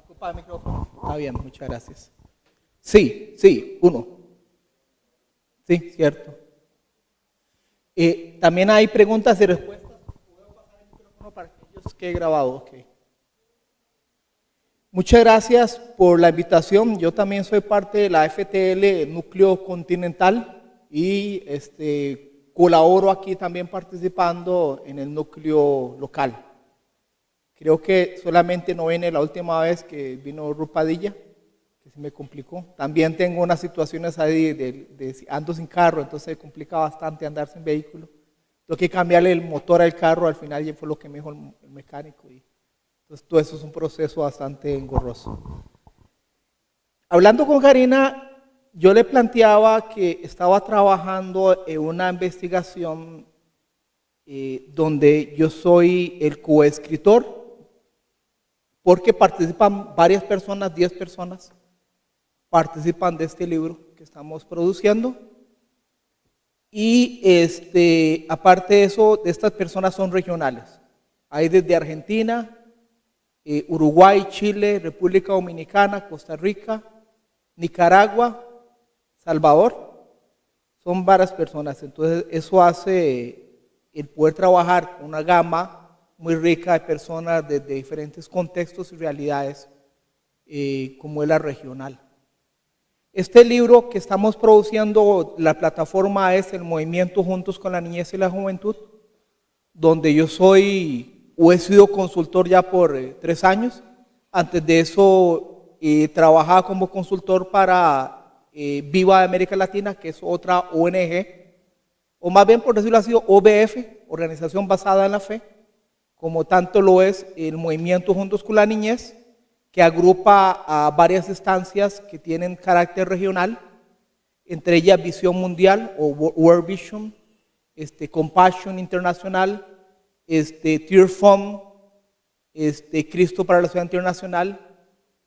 Ocupa el micrófono. Está bien, muchas gracias. Sí, uno. Sí, cierto. También hay preguntas y respuestas. ¿Puedo pasar el micrófono para que ellos quede grabado? Ok. Muchas gracias por la invitación. Yo también soy parte de la FTL Núcleo Continental y colaboro aquí también participando en el núcleo local. Creo que solamente no viene la última vez que vino Rupadilla, que se me complicó. También tengo unas situaciones ahí de ando sin carro, entonces se complica bastante andar sin vehículo. Tengo que cambiarle el motor al carro, al final ya fue lo que me dijo el mecánico. Entonces todo eso es un proceso bastante engorroso. Hablando con Karina, yo le planteaba que estaba trabajando en una investigación donde yo soy el coescritor, porque participan varias personas, 10 personas, participan de este libro que estamos produciendo. Y aparte de eso, de estas personas son regionales. Hay desde Argentina, Uruguay, Chile, República Dominicana, Costa Rica, Nicaragua, Salvador. Son varias personas. Entonces eso hace el poder trabajar con una gama muy rica de personas desde diferentes contextos y realidades, como es la regional. Este libro que estamos produciendo, la plataforma es el Movimiento Juntos con la Niñez y la Juventud, donde yo soy o he sido consultor ya por 3 años. Antes de eso trabajaba como consultor para Viva de América Latina, que es otra ONG, o más bien por decirlo así, OBF, Organización Basada en la Fe, como tanto lo es el Movimiento Juntos con la Niñez, que agrupa a varias instancias que tienen carácter regional, entre ellas Visión Mundial o World Vision, Compassion Internacional, Tear Fund, Cristo para la Ciudad Internacional.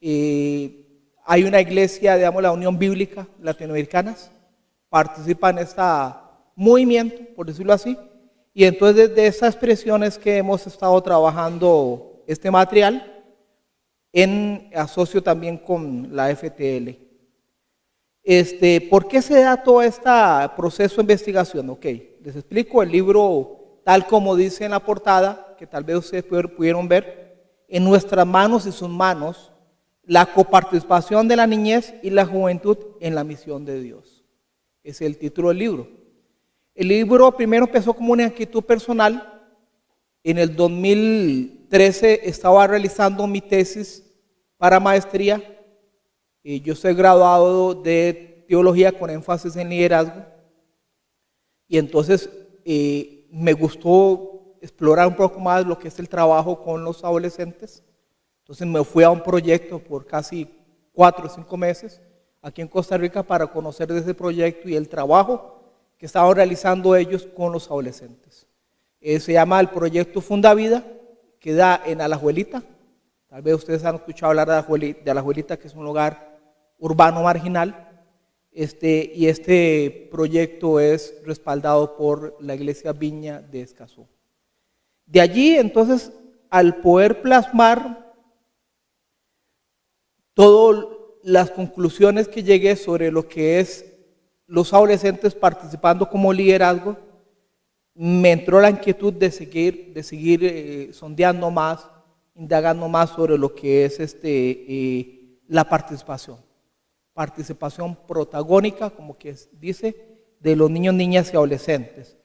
Hay una iglesia, digamos, la Unión Bíblica Latinoamericanas, participa en este movimiento, por decirlo así, y entonces desde esas expresiones que hemos estado trabajando este material, en asocio también con la FTL. ¿Por qué se da todo este proceso de investigación? Ok, les explico. El libro, tal como dice en la portada, que tal vez ustedes pudieron ver, en nuestras manos y sus manos, la coparticipación de la niñez y la juventud en la misión de Dios. Ese es el título del libro. El libro primero empezó como una inquietud personal. En el 2013 estaba realizando mi tesis para maestría. Yo soy graduado de teología con énfasis en liderazgo. Y entonces me gustó explorar un poco más lo que es el trabajo con los adolescentes. Entonces me fui a un proyecto por casi 4 o 5 meses aquí en Costa Rica para conocer de ese proyecto y el trabajo que estaban realizando ellos con los adolescentes. Se llama el proyecto Fundavida, que da en Alajuelita. Tal vez ustedes han escuchado hablar de Alajuelita, que es un lugar urbano marginal. Y este proyecto es respaldado por la Iglesia Viña de Escazú. De allí, entonces, al poder plasmar todas las conclusiones que llegué sobre lo que es los adolescentes participando como liderazgo, me entró la inquietud de seguir sondeando más, indagando más sobre lo que es la participación protagónica, como que dice, de los niños, niñas y adolescentes.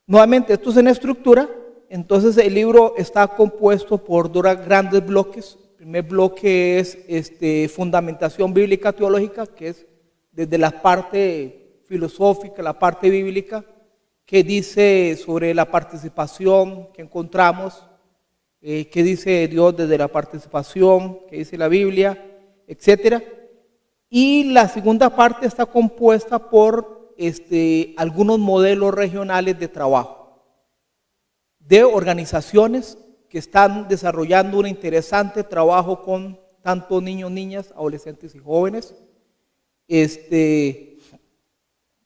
Nuevamente, esto es en estructura. Entonces el libro está compuesto por 2 grandes bloques. El primer bloque es fundamentación bíblica teológica, que es desde la parte filosófica, la parte bíblica, que dice sobre la participación que encontramos, qué dice Dios desde la participación, qué dice la Biblia, etc. Y la segunda parte está compuesta por algunos modelos regionales de trabajo, de organizaciones que están desarrollando un interesante trabajo con tanto niños, niñas, adolescentes y jóvenes.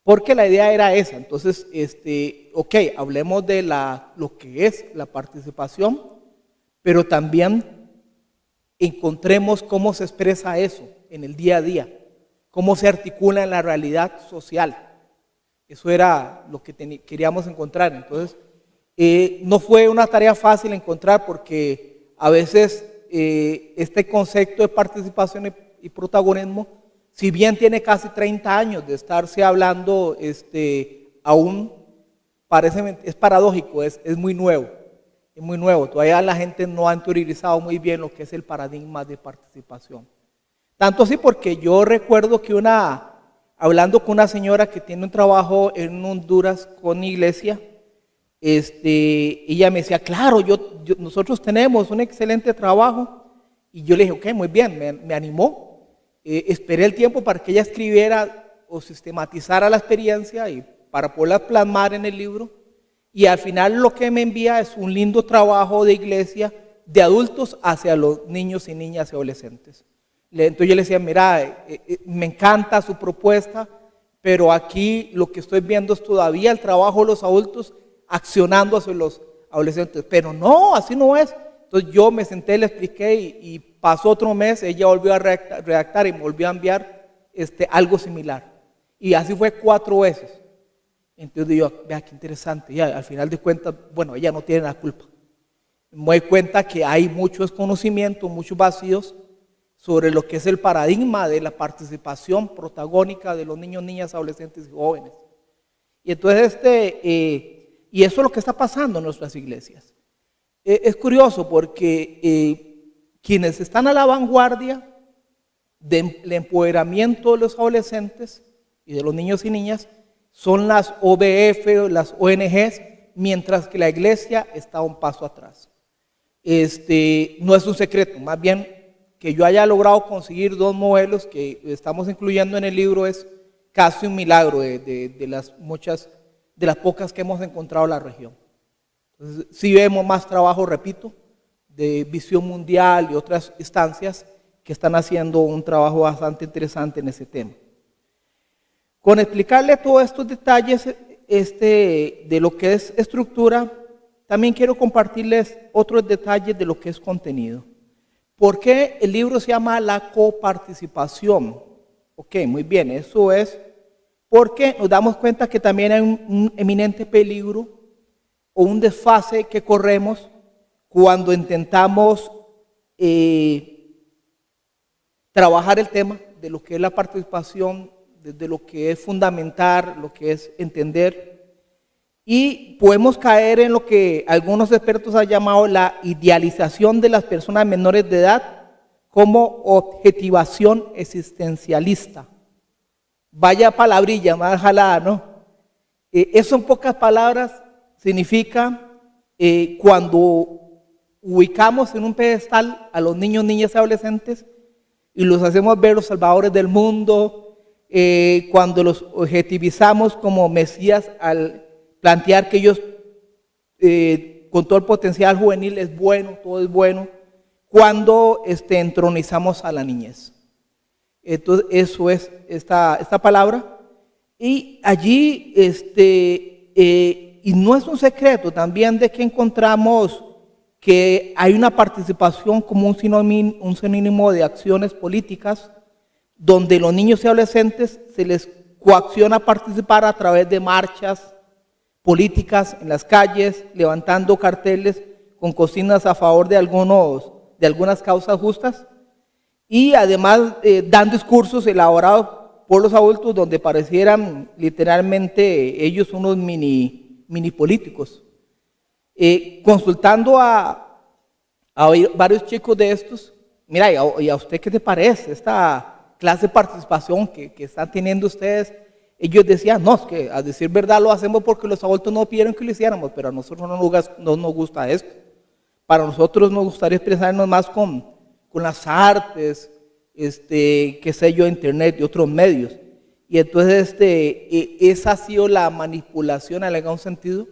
Porque la idea era esa. Entonces, ok, hablemos de lo que es la participación, pero también encontremos cómo se expresa eso en el día a día, cómo se articula en la realidad social. Eso era lo que queríamos encontrar. Entonces, no fue una tarea fácil encontrar porque a veces este concepto de participación y protagonismo, si bien tiene casi 30 años de estarse hablando, aún es paradójico, es muy nuevo. Es muy nuevo, todavía la gente no ha interiorizado muy bien lo que es el paradigma de participación. Tanto así porque yo recuerdo que hablando con una señora que tiene un trabajo en Honduras con iglesia, ella me decía, claro, nosotros tenemos un excelente trabajo, y yo le dije, ok, muy bien, me animó. Esperé el tiempo para que ella escribiera o sistematizara la experiencia y para poderla plasmar en el libro. Y al final lo que me envía es un lindo trabajo de iglesia de adultos hacia los niños y niñas y adolescentes. Entonces yo le decía, mira, me encanta su propuesta, pero aquí lo que estoy viendo es todavía el trabajo de los adultos accionando hacia los adolescentes. Pero no, así no es. Entonces yo me senté, le expliqué y pasó otro mes, ella volvió a redactar y me volvió a enviar algo similar. Y así fue 4 veces. Entonces digo, vea qué interesante, y al final de cuentas, bueno, ella no tiene la culpa. Me doy cuenta que hay mucho desconocimiento, muchos vacíos sobre lo que es el paradigma de la participación protagónica de los niños, niñas, adolescentes y jóvenes. Y entonces y eso es lo que está pasando en nuestras iglesias. Es curioso porque quienes están a la vanguardia del empoderamiento de los adolescentes y de los niños y niñas son las OBF, las ONGs, mientras que la iglesia está un paso atrás. No es un secreto, más bien que yo haya logrado conseguir 2 modelos que estamos incluyendo en el libro es casi un milagro de las pocas que hemos encontrado en la región. Entonces, sí vemos más trabajo, repito, de Visión Mundial y otras instancias que están haciendo un trabajo bastante interesante en ese tema. Con explicarle todos estos detalles de lo que es estructura, también quiero compartirles otros detalles de lo que es contenido. ¿Por qué el libro se llama La coparticipación? Ok, muy bien, eso es porque nos damos cuenta que también hay un eminente peligro o un desfase que corremos cuando intentamos trabajar el tema de lo que es la participación, desde lo que es fundamentar, lo que es entender, y podemos caer en lo que algunos expertos han llamado la idealización de las personas menores de edad como objetivación existencialista. Vaya palabrilla más jalada, ¿no? Eso en pocas palabras significa cuando ubicamos en un pedestal a los niños, niñas y adolescentes y los hacemos ver los salvadores del mundo, cuando los objetivizamos como mesías al plantear que ellos con todo el potencial juvenil es bueno, todo es bueno, cuando entronizamos a la niñez. Entonces eso es esta palabra, y allí y no es un secreto también de que encontramos que hay una participación como un sinónimo de acciones políticas donde los niños y adolescentes se les coacciona a participar a través de marchas políticas en las calles, levantando carteles con consignas a favor de algunas causas justas, y además dan discursos elaborados por los adultos donde parecieran literalmente ellos unos mini políticos. Consultando a varios chicos de estos, mira, ¿y a usted qué te parece esta clase de participación que están teniendo ustedes? Ellos decían, no, es que a decir verdad lo hacemos porque los adultos no pidieron que lo hiciéramos, pero a nosotros no nos gusta esto. Para nosotros nos gustaría expresarnos más con las artes, qué sé yo, internet y otros medios. Y entonces esa ha sido la manipulación en algún sentido.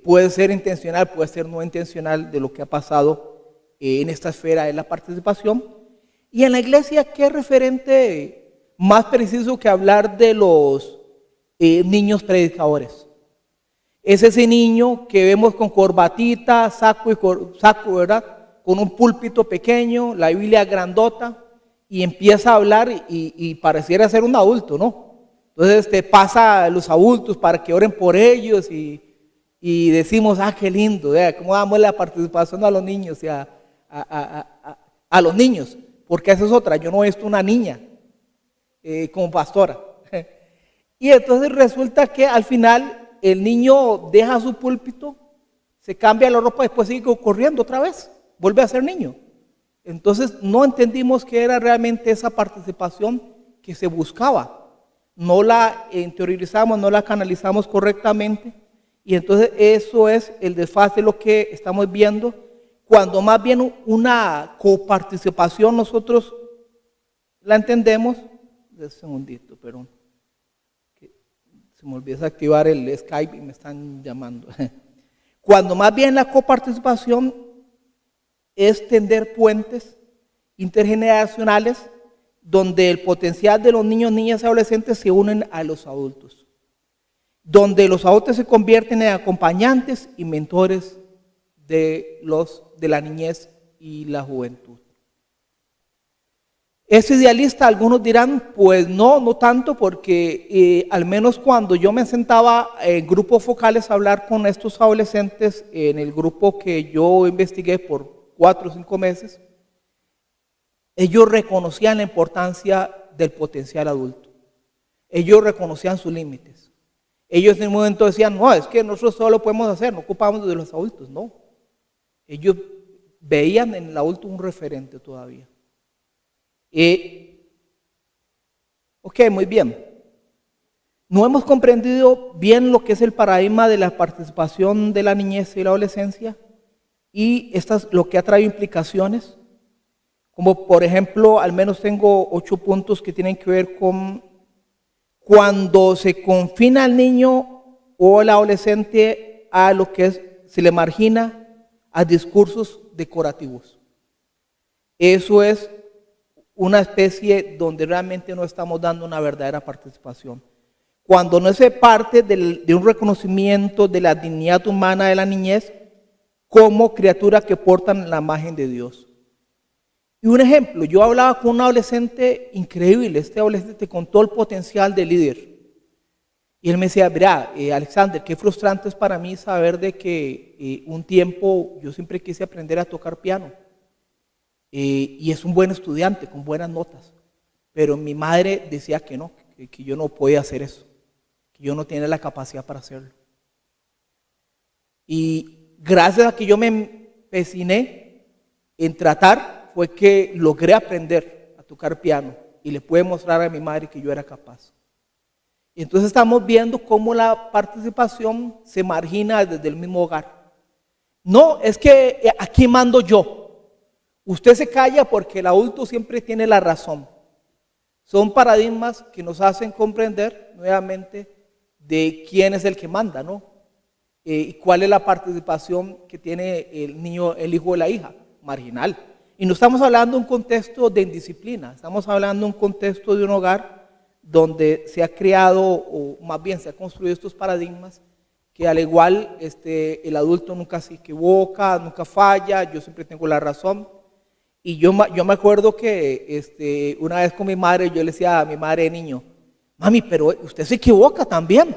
Puede ser intencional, puede ser no intencional de lo que ha pasado en esta esfera de la participación. Y en la iglesia, ¿qué referente más preciso que hablar de los niños predicadores? Es ese niño que vemos con corbatita, saco, ¿verdad? con un púlpito pequeño, la Biblia grandota, y empieza a hablar y pareciera ser un adulto, ¿no? Entonces pasa a los adultos para que oren por ellos y decimos, qué lindo, cómo damos la participación a los niños y a los niños, porque esa es otra, yo no he visto una niña como pastora. Y entonces resulta que al final el niño deja su púlpito, se cambia la ropa, después sigue corriendo otra vez, vuelve a ser niño. Entonces no entendimos qué era realmente esa participación que se buscaba. No la interiorizamos, no la canalizamos correctamente. Y entonces eso es el desfase, lo que estamos viendo, cuando más bien una coparticipación nosotros la entendemos. Un segundito, perdón. Se me olvidó activar el Skype y me están llamando. Cuando más bien la coparticipación es tender puentes intergeneracionales donde el potencial de los niños, niñas y adolescentes se unen a los adultos, donde los adultos se convierten en acompañantes y mentores de la niñez y la juventud. ¿Es idealista? Algunos dirán, pues no tanto, porque al menos cuando yo me sentaba en grupos focales a hablar con estos adolescentes, en el grupo que yo investigué por 4 o 5 meses, ellos reconocían la importancia del potencial adulto. Ellos reconocían sus límites. Ellos en un momento decían, no, es que nosotros solo podemos hacer, no ocupamos de los adultos, no. Ellos veían en el adulto un referente todavía. Ok, muy bien. No hemos comprendido bien lo que es el paradigma de la participación de la niñez y la adolescencia y lo que ha traído implicaciones, como por ejemplo, al menos tengo 8 puntos que tienen que ver con cuando se confina al niño o al adolescente a lo que se le margina a discursos decorativos. Eso es una especie donde realmente no estamos dando una verdadera participación. Cuando no se parte de un reconocimiento de la dignidad humana de la niñez como criatura que portan la imagen de Dios. Y un ejemplo, yo hablaba con un adolescente increíble, este adolescente con todo el potencial de líder. Y él me decía, mira, Alexander, qué frustrante es para mí saber de que un tiempo yo siempre quise aprender a tocar piano. Y es un buen estudiante, con buenas notas. Pero mi madre decía que no, que yo no podía hacer eso, que yo no tenía la capacidad para hacerlo. Y gracias a que yo me empeciné en tratar, fue que logré aprender a tocar piano y le pude mostrar a mi madre que yo era capaz. Y entonces estamos viendo cómo la participación se margina desde el mismo hogar. No, es que aquí mando yo. Usted se calla porque el adulto siempre tiene la razón. Son paradigmas que nos hacen comprender nuevamente de quién es el que manda, ¿no? Y cuál es la participación que tiene el niño, el hijo o la hija, marginal. Y no estamos hablando de un contexto de indisciplina, estamos hablando de un contexto de un hogar donde se ha creado, o más bien se ha construido estos paradigmas que al igual el adulto nunca se equivoca, nunca falla, yo siempre tengo la razón. Y yo me acuerdo que una vez con mi madre, yo le decía a mi madre de niño, mami, pero usted se equivoca también.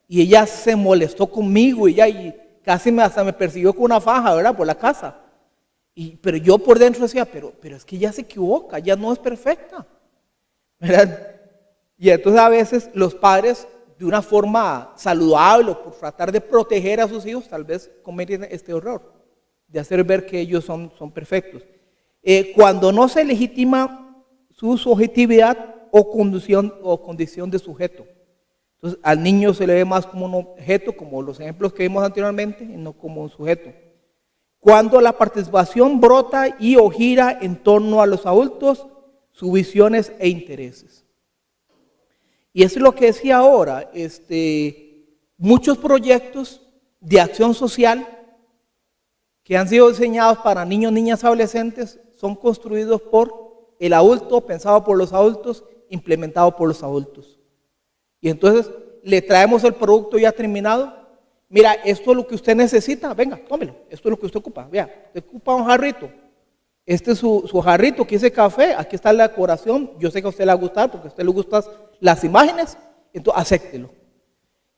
Y ella se molestó conmigo y casi hasta me persiguió con una faja, ¿verdad? Por la casa. Pero yo por dentro decía, pero es que ella se equivoca, ella no es perfecta, ¿verdad? Y entonces a veces los padres, de una forma saludable, por tratar de proteger a sus hijos, tal vez cometen este error, de hacer ver que ellos son perfectos. Cuando no se legitima su subjetividad o condición de sujeto. Entonces al niño se le ve más como un objeto, como los ejemplos que vimos anteriormente, y no como un sujeto. Cuando la participación brota y o gira en torno a los adultos, sus visiones e intereses. Y eso es lo que decía ahora, muchos proyectos de acción social que han sido diseñados para niños, niñas, adolescentes, son construidos por el adulto, pensado por los adultos, implementado por los adultos. Y entonces le traemos el producto ya terminado. Mira, esto es lo que usted necesita, venga, tómelo, esto es lo que usted ocupa. Vea, usted ocupa un jarrito, este es su jarrito que dice café, aquí está la decoración, yo sé que a usted le va a gustar porque a usted le gustan las imágenes, entonces acéptelo.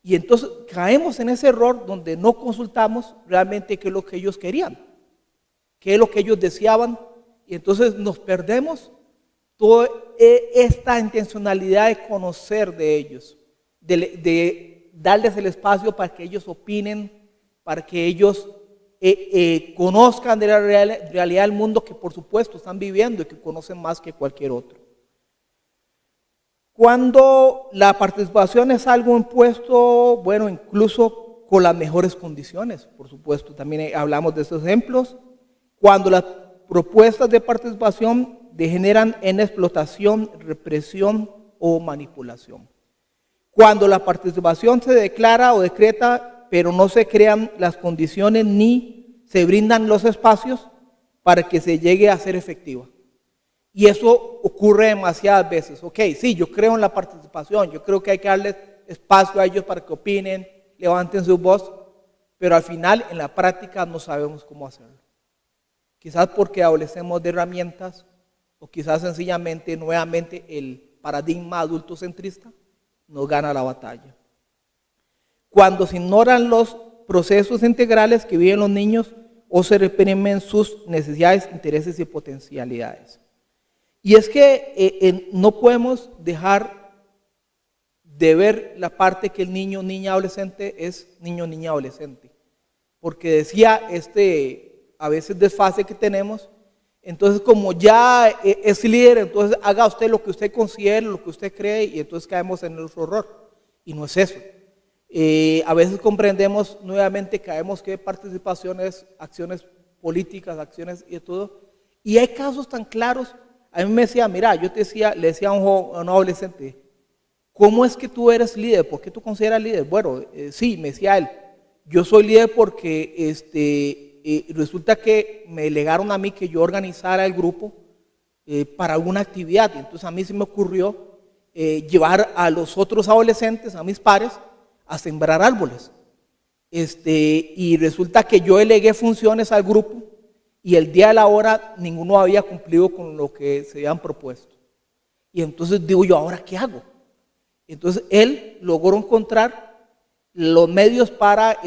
Y entonces caemos en ese error donde no consultamos realmente qué es lo que ellos querían, qué es lo que ellos deseaban, y entonces nos perdemos toda esta intencionalidad de conocer de ellos, de darles el espacio para que ellos opinen, para que ellos conozcan de la realidad del mundo que por supuesto están viviendo y que conocen más que cualquier otro. Cuando la participación es algo impuesto, bueno, incluso con las mejores condiciones, por supuesto, también hablamos de estos ejemplos. Cuando las propuestas de participación degeneran en explotación, represión o manipulación. Cuando la participación se declara o decreta, pero no se crean las condiciones ni se brindan los espacios para que se llegue a ser efectiva. Y eso ocurre demasiadas veces. Ok, sí, yo creo en la participación, yo creo que hay que darles espacio a ellos para que opinen, levanten su voz, pero al final en la práctica no sabemos cómo hacerlo. Quizás porque adolecemos de herramientas o quizás sencillamente, nuevamente, el paradigma adultocentrista nos gana la batalla. Cuando se ignoran los procesos integrales que viven los niños o se reprimen sus necesidades, intereses y potencialidades. Y es que no podemos dejar de ver la parte que el niño, niña, adolescente es niño, niña, adolescente. Porque decía a veces desfase que tenemos, entonces como ya es líder, entonces haga usted lo que usted considere, lo que usted cree, y entonces caemos en nuestro error. Y no es eso. A veces comprendemos nuevamente, caemos que participaciones, acciones políticas, acciones y todo. Y hay casos tan claros. A mí me decía, mira, le decía a un adolescente, ¿cómo es que tú eres líder? ¿Por qué tú consideras líder? Bueno, sí, me decía él, yo soy líder porque resulta que me delegaron a mí que yo organizara el grupo para alguna actividad. Entonces a mí se me ocurrió llevar a los otros adolescentes, a mis pares, a sembrar árboles. Y resulta que yo delegué funciones al grupo y el día de la hora ninguno había cumplido con lo que se habían propuesto. Y entonces digo yo, ¿ahora qué hago? Entonces él logró encontrar los medios para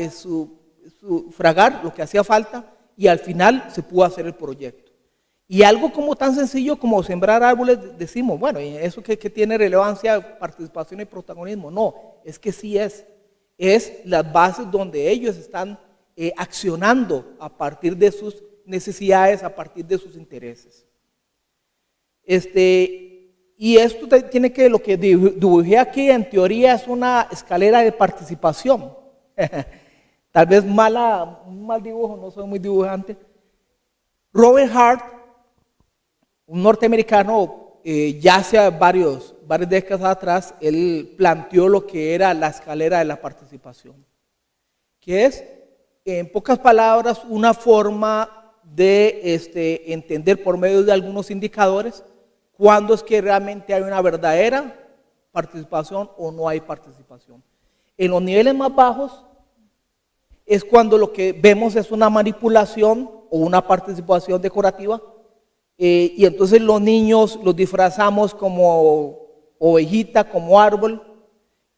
sufragar lo que hacía falta y al final se pudo hacer el proyecto. Y algo como tan sencillo como sembrar árboles, decimos, bueno, ¿y eso qué tiene relevancia, participación y protagonismo? No, es que sí es las bases donde ellos están accionando a partir de sus necesidades, a partir de sus intereses. Y esto tiene que, lo que dibujé aquí en teoría es una escalera de participación. Tal vez un mal dibujo, no soy muy dibujante. Robert Hart, un norteamericano, ya hace varias décadas atrás, él planteó lo que era la escalera de la participación, que es, en pocas palabras, una forma de entender por medio de algunos indicadores cuándo es que realmente hay una verdadera participación o no hay participación. En los niveles más bajos es cuando lo que vemos es una manipulación o una participación decorativa, y entonces los niños los disfrazamos como ovejita, como árbol,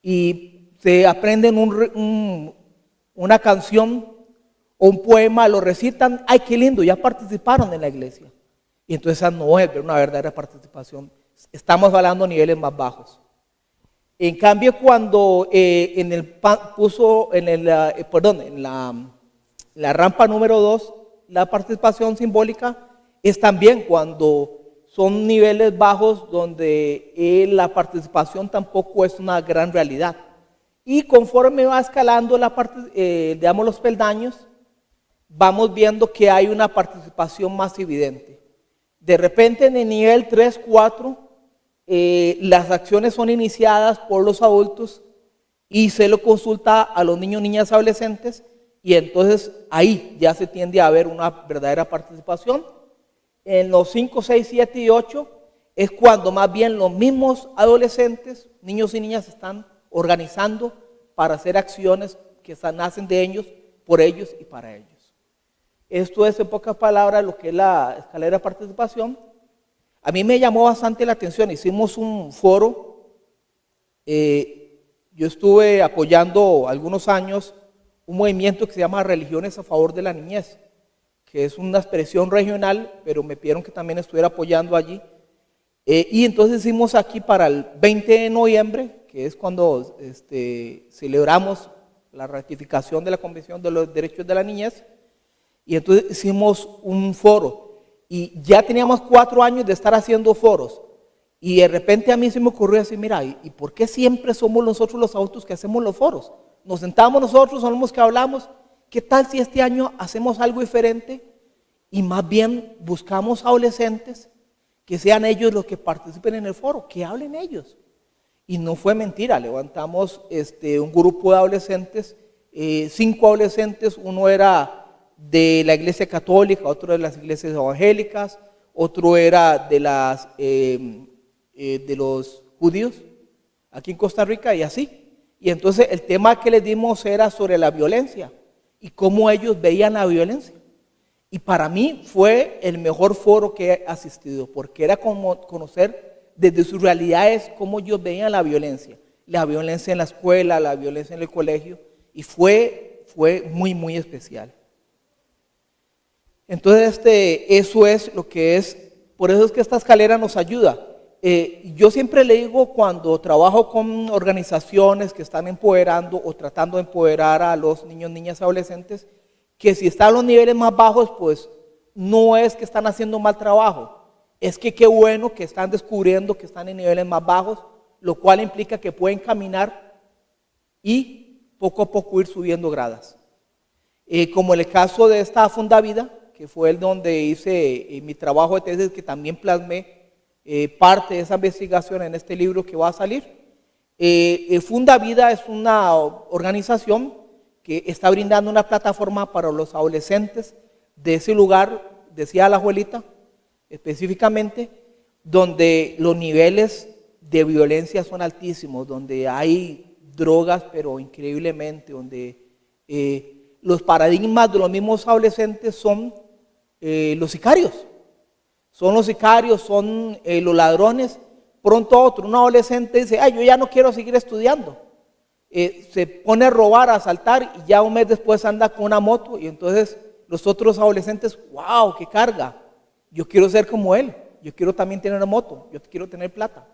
y se aprenden una canción o un poema, lo recitan, ¡ay, qué lindo! Ya participaron en la iglesia. Y entonces esa no es una verdadera participación. Estamos hablando de niveles más bajos. En cambio, cuando en la rampa número 2, la participación simbólica es también cuando son niveles bajos donde la participación tampoco es una gran realidad. Y conforme va escalando los peldaños, vamos viendo que hay una participación más evidente. De repente en el nivel 3, 4, las acciones son iniciadas por los adultos y se lo consulta a los niños, niñas, adolescentes, y entonces ahí ya se tiende a ver una verdadera participación. En los 5, 6, 7 y 8 es cuando más bien los mismos adolescentes, niños y niñas, están organizando para hacer acciones que nacen de ellos, por ellos y para ellos. Esto es, en pocas palabras, lo que es la escalera de participación. A mí me llamó bastante la atención. Hicimos un foro. Yo estuve apoyando algunos años un movimiento que se llama Religiones a Favor de la Niñez, que es una expresión regional, pero me pidieron que también estuviera apoyando allí. Y entonces hicimos aquí para el 20 de noviembre, que es cuando celebramos la ratificación de la Convención de los Derechos de la Niñez, y entonces hicimos un foro. Y ya teníamos 4 años de estar haciendo foros. Y de repente a mí se me ocurrió decir, mira, ¿y por qué siempre somos nosotros los adultos que hacemos los foros? Nos sentamos nosotros, somos los que hablamos. ¿Qué tal si este año hacemos algo diferente y más bien buscamos adolescentes que sean ellos los que participen en el foro, que hablen ellos? Y no fue mentira, levantamos un grupo de adolescentes, 5 adolescentes, uno era de la iglesia católica, otro de las iglesias evangélicas, otro era de los judíos aquí en Costa Rica y así. Y entonces el tema que les dimos era sobre la violencia y cómo ellos veían la violencia. Y para mí fue el mejor foro que he asistido, porque era como conocer desde sus realidades cómo ellos veían la violencia en la escuela, la violencia en el colegio, y fue muy, muy especial. Entonces, eso es lo que es, por eso es que esta escalera nos ayuda. Yo siempre le digo cuando trabajo con organizaciones que están empoderando o tratando de empoderar a los niños, niñas y adolescentes, que si están a los niveles más bajos, pues no es que están haciendo mal trabajo, es que qué bueno que están descubriendo que están en niveles más bajos, lo cual implica que pueden caminar y poco a poco ir subiendo gradas. Como en el caso de esta Fundavida, que fue el donde hice mi trabajo de tesis, que también plasmé parte de esa investigación en este libro que va a salir. Fundavida es una organización que está brindando una plataforma para los adolescentes de ese lugar, decía la abuelita, específicamente, donde los niveles de violencia son altísimos, donde hay drogas, pero increíblemente, donde los paradigmas de los mismos adolescentes son los sicarios. Son los sicarios, son los ladrones. Pronto otro, un adolescente dice, yo ya no quiero seguir estudiando. Se pone a robar, a asaltar y ya un mes después anda con una moto y entonces los otros adolescentes, wow, qué carga. Yo quiero ser como él, yo quiero también tener una moto, yo quiero tener plata.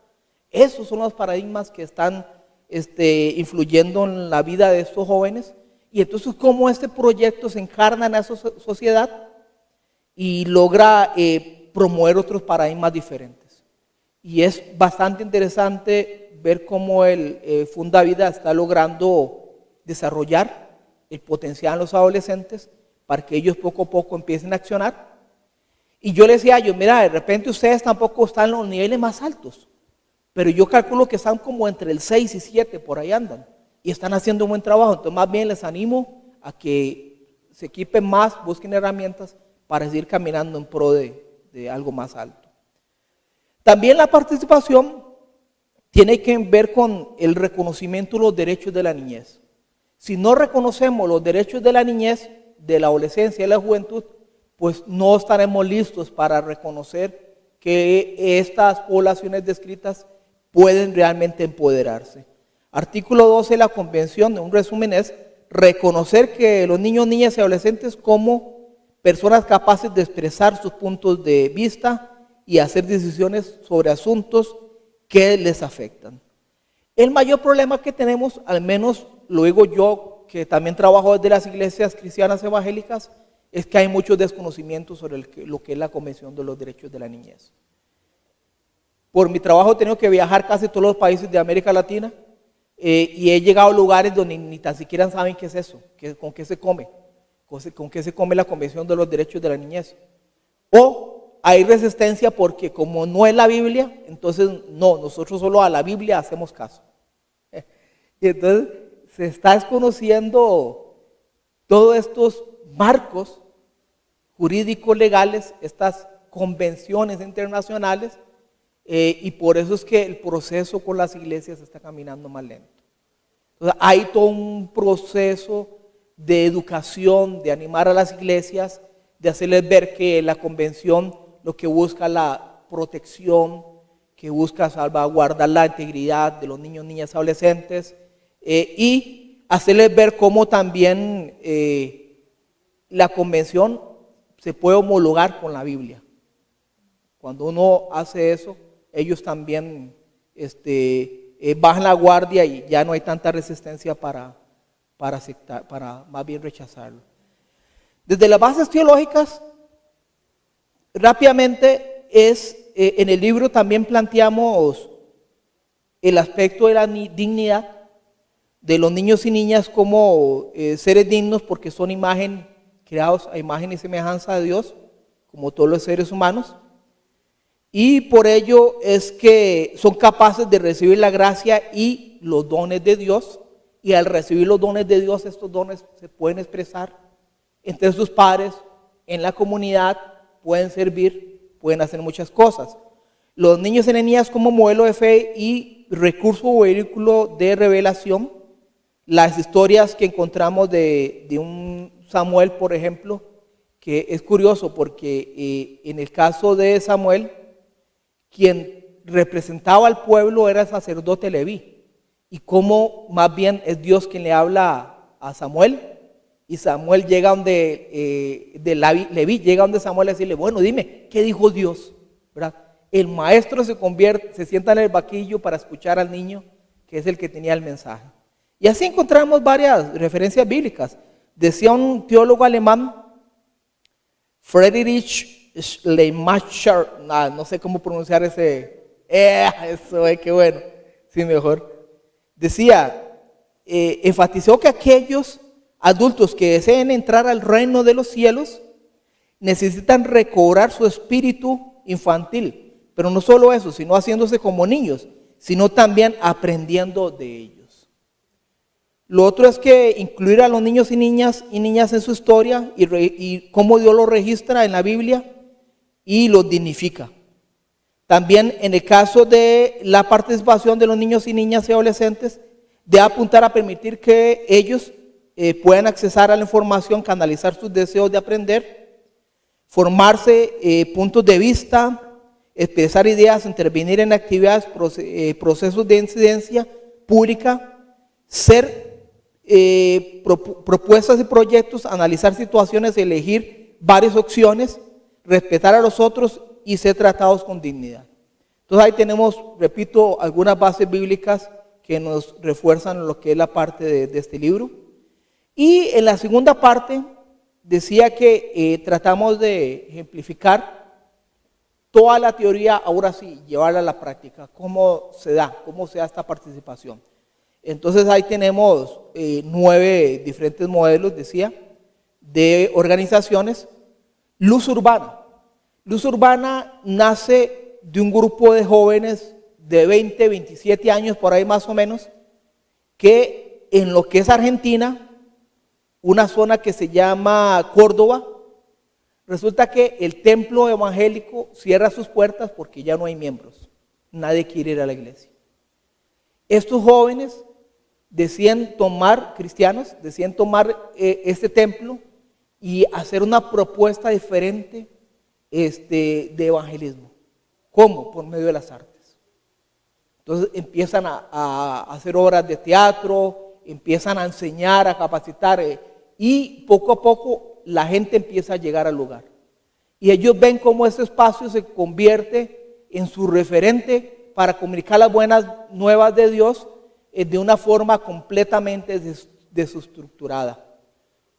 Esos son los paradigmas que están influyendo en la vida de estos jóvenes. Y entonces cómo este proyecto se encarna en esa sociedad y logra promover otros paradigmas diferentes. Y es bastante interesante ver cómo el Fundavida está logrando desarrollar el potencial en los adolescentes para que ellos poco a poco empiecen a accionar. Y yo les decía a ellos, mira, de repente ustedes tampoco están en los niveles más altos, pero yo calculo que están como entre el 6 y 7, por ahí andan, y están haciendo un buen trabajo. Entonces más bien les animo a que se equipen más, busquen herramientas para seguir caminando en pro de algo más alto. También la participación tiene que ver con el reconocimiento de los derechos de la niñez. Si no reconocemos los derechos de la niñez, de la adolescencia y la juventud, pues no estaremos listos para reconocer que estas poblaciones descritas pueden realmente empoderarse. Artículo 12 de la Convención, un resumen es reconocer que los niños, niñas y adolescentes como personas capaces de expresar sus puntos de vista y hacer decisiones sobre asuntos que les afectan. El mayor problema que tenemos, al menos lo digo yo, que también trabajo desde las iglesias cristianas evangélicas, es que hay mucho desconocimiento sobre lo que es la Convención de los Derechos de la Niñez. Por mi trabajo he tenido que viajar casi todos los países de América Latina y he llegado a lugares donde ni tan siquiera saben qué es eso, con qué se come, con qué se come la Convención de los Derechos de la Niñez. O hay resistencia porque como no es la Biblia, entonces no, nosotros solo a la Biblia hacemos caso. Y entonces se está desconociendo todos estos marcos jurídicos legales, estas convenciones internacionales, y por eso es que el proceso con las iglesias está caminando más lento. Entonces, hay todo un proceso de educación, de animar a las iglesias, de hacerles ver que la convención lo que busca la protección, que busca salvaguardar la integridad de los niños, niñas, adolescentes, y hacerles ver cómo también la convención se puede homologar con la Biblia. Cuando uno hace eso, ellos también bajan la guardia y ya no hay tanta resistencia para aceptar, para más bien rechazarlo. Desde las bases teológicas, rápidamente en el libro también planteamos el aspecto de la dignidad de los niños y niñas como seres dignos porque son creados a imagen y semejanza de Dios, como todos los seres humanos. Y por ello es que son capaces de recibir la gracia y los dones de Dios. Y al recibir los dones de Dios, estos dones se pueden expresar entre sus padres, en la comunidad, pueden servir, pueden hacer muchas cosas. Los niños y niñas como modelo de fe y recurso o vehículo de revelación. Las historias que encontramos de un Samuel, por ejemplo, que es curioso porque en el caso de Samuel, quien representaba al pueblo era el sacerdote Leví, y cómo más bien es Dios quien le habla a Samuel, y Samuel llega donde Leví llega donde Samuel a decirle, bueno, dime, ¿qué dijo Dios? ¿Verdad? El maestro se sienta en el banquillo para escuchar al niño, que es el que tenía el mensaje. Y así encontramos varias referencias bíblicas. Decía un teólogo alemán, Friedrich Schleiermacher, no sé cómo pronunciar ese, eso, qué bueno, sí, mejor. Decía, enfatizó que aquellos adultos que deseen entrar al reino de los cielos necesitan recobrar su espíritu infantil, pero no solo eso, sino haciéndose como niños, sino también aprendiendo de ellos. Lo otro es que incluir a los niños y niñas en su historia y cómo Dios los registra en la Biblia y los dignifica. También en el caso de la participación de los niños y niñas y adolescentes, de apuntar a permitir que ellos puedan accesar a la información, canalizar sus deseos de aprender, formarse puntos de vista, expresar ideas, intervenir en actividades, procesos de incidencia pública, ser propuestas y proyectos, analizar situaciones, elegir varias opciones, respetar a los otros y ser tratados con dignidad. Entonces ahí tenemos, repito, algunas bases bíblicas que nos refuerzan lo que es la parte de este libro. Y en la segunda parte decía que tratamos de ejemplificar toda la teoría, ahora sí, llevarla a la práctica, cómo se da esta participación. Entonces ahí tenemos 9 diferentes modelos, decía, de organizaciones. Luz Urbana. Luz Urbana nace de un grupo de jóvenes de 20, 27 años, por ahí más o menos, que en lo que es Argentina, una zona que se llama Córdoba, resulta que el templo evangélico cierra sus puertas porque ya no hay miembros. Nadie quiere ir a la iglesia. Estos jóvenes deciden tomar este templo y hacer una propuesta diferente de evangelismo. ¿Cómo? Por medio de las artes. Entonces empiezan a hacer obras de teatro, empiezan a enseñar, a capacitar, y poco a poco la gente empieza a llegar al lugar. Y ellos ven cómo ese espacio se convierte en su referente para comunicar las buenas nuevas de Dios de una forma completamente desestructurada.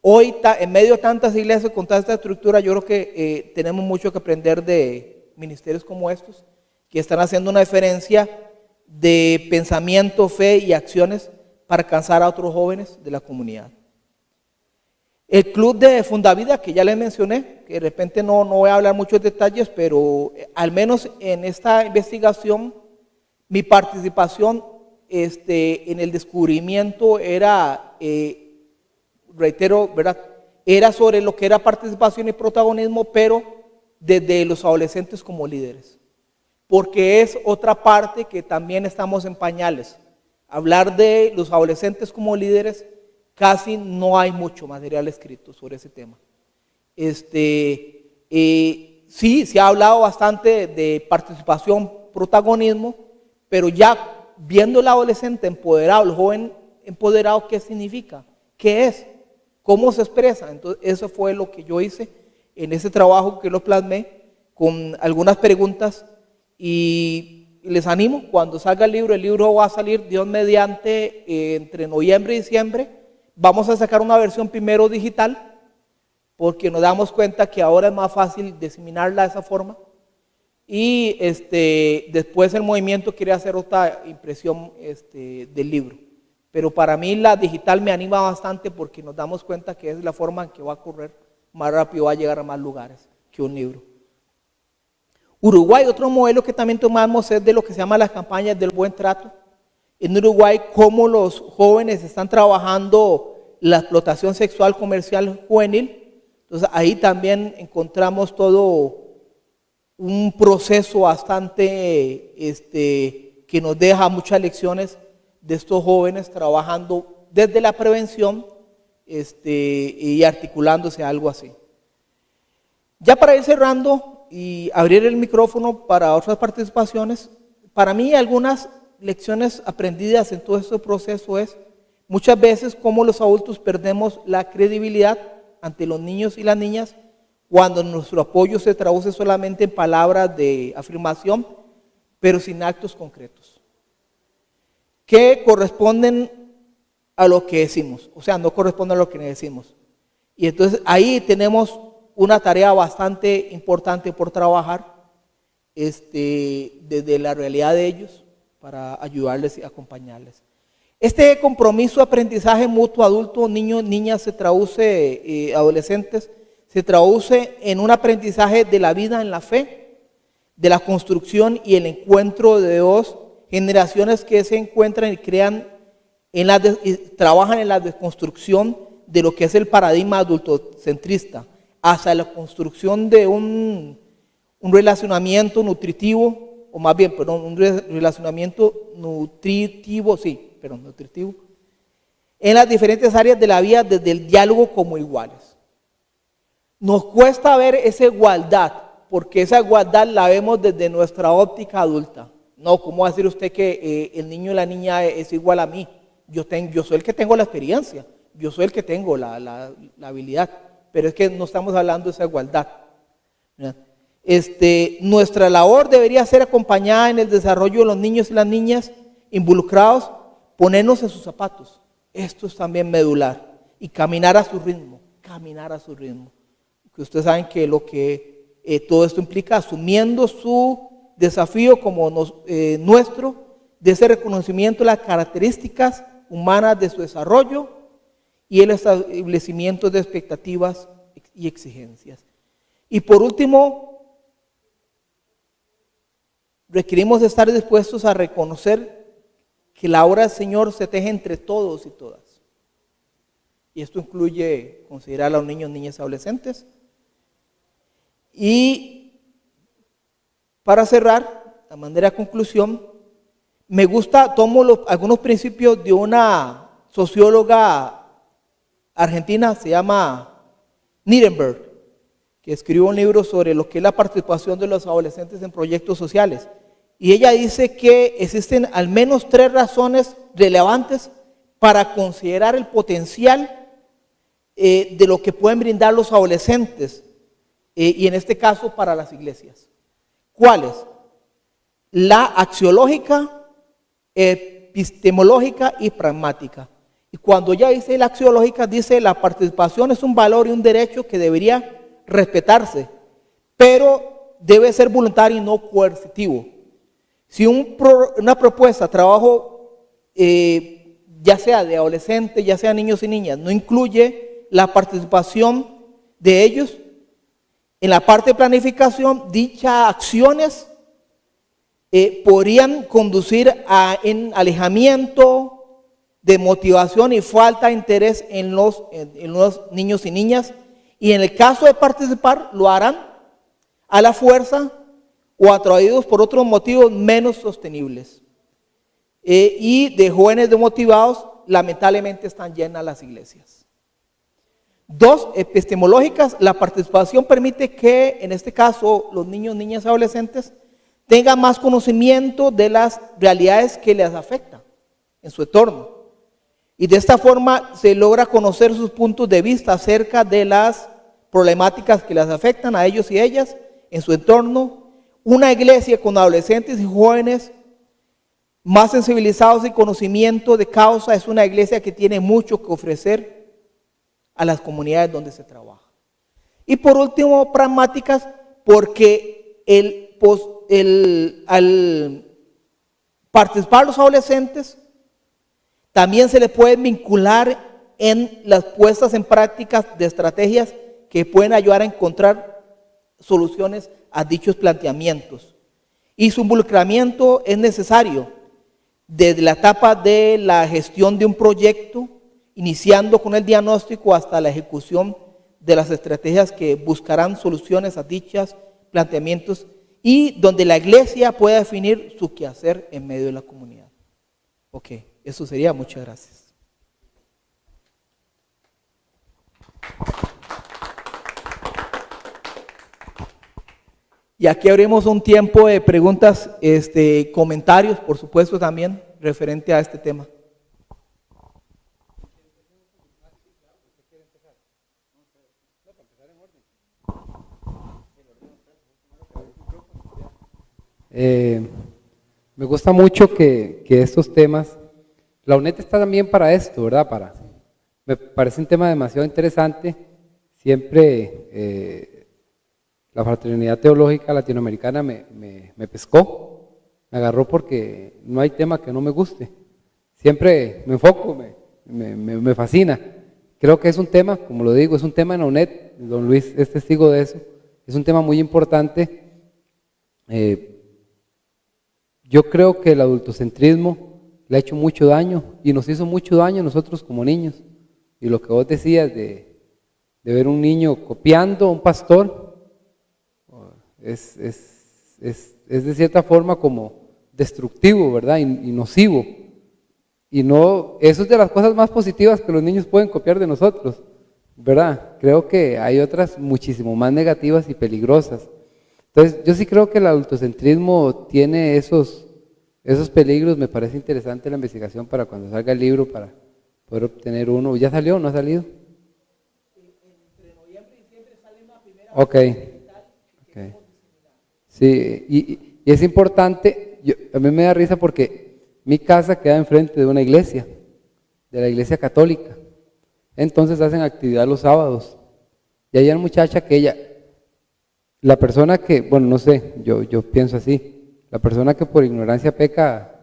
Hoy, en medio de tantas iglesias con toda esta estructura, yo creo que tenemos mucho que aprender de ministerios como estos, que están haciendo una diferencia de pensamiento, fe y acciones para alcanzar a otros jóvenes de la comunidad. El club de Fundavida, que ya les mencioné, que de repente no voy a hablar muchos detalles, pero al menos en esta investigación, mi participación en el descubrimiento era, reitero, ¿verdad? Era sobre lo que era participación y protagonismo, pero desde los adolescentes como líderes. Porque es otra parte que también estamos en pañales. Hablar de los adolescentes como líderes, casi no hay mucho material escrito sobre ese tema. Sí, se ha hablado bastante de participación, protagonismo, pero ya viendo el adolescente empoderado, el joven empoderado, ¿qué significa? ¿Qué es? ¿Cómo se expresa? Entonces, eso fue lo que yo hice en ese trabajo, que lo plasmé con algunas preguntas, y les animo, cuando salga el libro va a salir, Dios mediante, entre noviembre y diciembre. Vamos a sacar una versión primero digital, porque nos damos cuenta que ahora es más fácil diseminarla de esa forma, y después el movimiento quiere hacer otra impresión del libro. Pero para mí la digital me anima bastante, porque nos damos cuenta que es la forma en que va a correr más rápido, va a llegar a más lugares que un libro. Uruguay, otro modelo que también tomamos es de lo que se llama las campañas del buen trato. En Uruguay, cómo los jóvenes están trabajando la explotación sexual comercial juvenil. Entonces ahí también encontramos todo un proceso bastante que nos deja muchas lecciones de estos jóvenes trabajando desde la prevención y articulándose a algo así. Ya para ir cerrando y abrir el micrófono para otras participaciones, para mí algunas lecciones aprendidas en todo este proceso es muchas veces cómo los adultos perdemos la credibilidad ante los niños y las niñas cuando nuestro apoyo se traduce solamente en palabras de afirmación, pero sin actos concretos, que corresponden a lo que decimos, o sea, no corresponden a lo que decimos. Y entonces ahí tenemos una tarea bastante importante por trabajar desde la realidad de ellos, para ayudarles y acompañarles. Este compromiso de aprendizaje mutuo adulto, niños, niñas, se traduce, adolescentes, se traduce en un aprendizaje de la vida en la fe, de la construcción y el encuentro de dos generaciones que se encuentran y crean y trabajan en la desconstrucción de lo que es el paradigma adultocentrista, hacia la construcción de un relacionamiento nutritivo, o más bien, perdón, un relacionamiento nutritivo, nutritivo, en las diferentes áreas de la vida, desde el diálogo como iguales. Nos cuesta ver esa igualdad, porque esa igualdad la vemos desde nuestra óptica adulta. No, ¿cómo va a decir usted que el niño y la niña es igual a mí? Yo soy el que tengo la experiencia, yo soy el que tengo la habilidad, pero es que no estamos hablando de esa igualdad. Nuestra labor debería ser acompañada en el desarrollo de los niños y las niñas involucrados, ponernos en sus zapatos. Esto es también medular, y caminar a su ritmo, que ustedes saben que lo que todo esto implica, asumiendo su desafío como nuestro, de ese reconocimiento de las características humanas de su desarrollo y el establecimiento de expectativas y exigencias. Y por último, requerimos estar dispuestos a reconocer que la obra del Señor se teje entre todos y todas. Y esto incluye considerar a los niños, niñas y adolescentes. Y para cerrar, a manera de conclusión, tomo algunos principios de una socióloga argentina, se llama Nirenberg, que escribió un libro sobre lo que es la participación de los adolescentes en proyectos sociales. Y ella dice que existen al menos 3 razones relevantes para considerar el potencial de lo que pueden brindar los adolescentes, y en este caso para las iglesias. ¿Cuáles? La axiológica, epistemológica y pragmática. Y cuando ya dice la axiológica, dice la participación es un valor y un derecho que debería respetarse, pero debe ser voluntario y no coercitivo. Si una propuesta, trabajo, ya sea de adolescentes, ya sea niños y niñas, no incluye la participación de ellos en la parte de planificación, dichas acciones podrían conducir a alejamiento, desmotivación y falta de interés en los niños y niñas, y en el caso de participar lo harán a la fuerza o atraídos por otros motivos menos sostenibles. Y de jóvenes desmotivados lamentablemente están llenas las iglesias. Dos, epistemológicas. La participación permite que, en este caso, los niños, niñas y adolescentes tengan más conocimiento de las realidades que les afectan en su entorno. Y de esta forma se logra conocer sus puntos de vista acerca de las problemáticas que les afectan a ellos y ellas en su entorno. Una iglesia con adolescentes y jóvenes más sensibilizados y conocimiento de causa es una iglesia que tiene mucho que ofrecer a las comunidades donde se trabaja. Y por último, pragmáticas, porque al participar los adolescentes, también se les puede vincular en las puestas en prácticas de estrategias que pueden ayudar a encontrar soluciones a dichos planteamientos. Y su involucramiento es necesario desde la etapa de la gestión de un proyecto, iniciando con el diagnóstico hasta la ejecución de las estrategias que buscarán soluciones a dichos planteamientos y donde la iglesia pueda definir su quehacer en medio de la comunidad. Ok, eso sería. Muchas gracias. Y aquí abrimos un tiempo de preguntas, comentarios, por supuesto, también referente a este tema. Me gusta mucho que estos temas, la UNED está también para esto, ¿verdad? Me parece un tema demasiado interesante. Siempre la Fraternidad Teológica Latinoamericana me pescó, me agarró porque no hay tema que no me guste. Siempre me enfoco, me fascina. Creo que es un tema, como lo digo, es un tema en la UNED, don Luis es testigo de eso, es un tema muy importante. Yo creo que el adultocentrismo le ha hecho mucho daño y nos hizo mucho daño a nosotros como niños. Y lo que vos decías de ver un niño copiando a un pastor es de cierta forma como destructivo, ¿verdad? Y nocivo. Y no, eso es de las cosas más positivas que los niños pueden copiar de nosotros, ¿verdad? Creo que hay otras muchísimo más negativas y peligrosas. Entonces, yo sí creo que el adultocentrismo tiene esos peligros. Me parece interesante la investigación para cuando salga el libro, para poder obtener uno. ¿Ya salió o no ha salido? Entre noviembre y diciembre sale una primera Okay. Sí, y es importante, a mí me da risa porque mi casa queda enfrente de una iglesia, de la iglesia católica. Entonces hacen actividad los sábados. Y hay una muchacha que la persona que, bueno, no sé, yo pienso así, la persona que por ignorancia peca,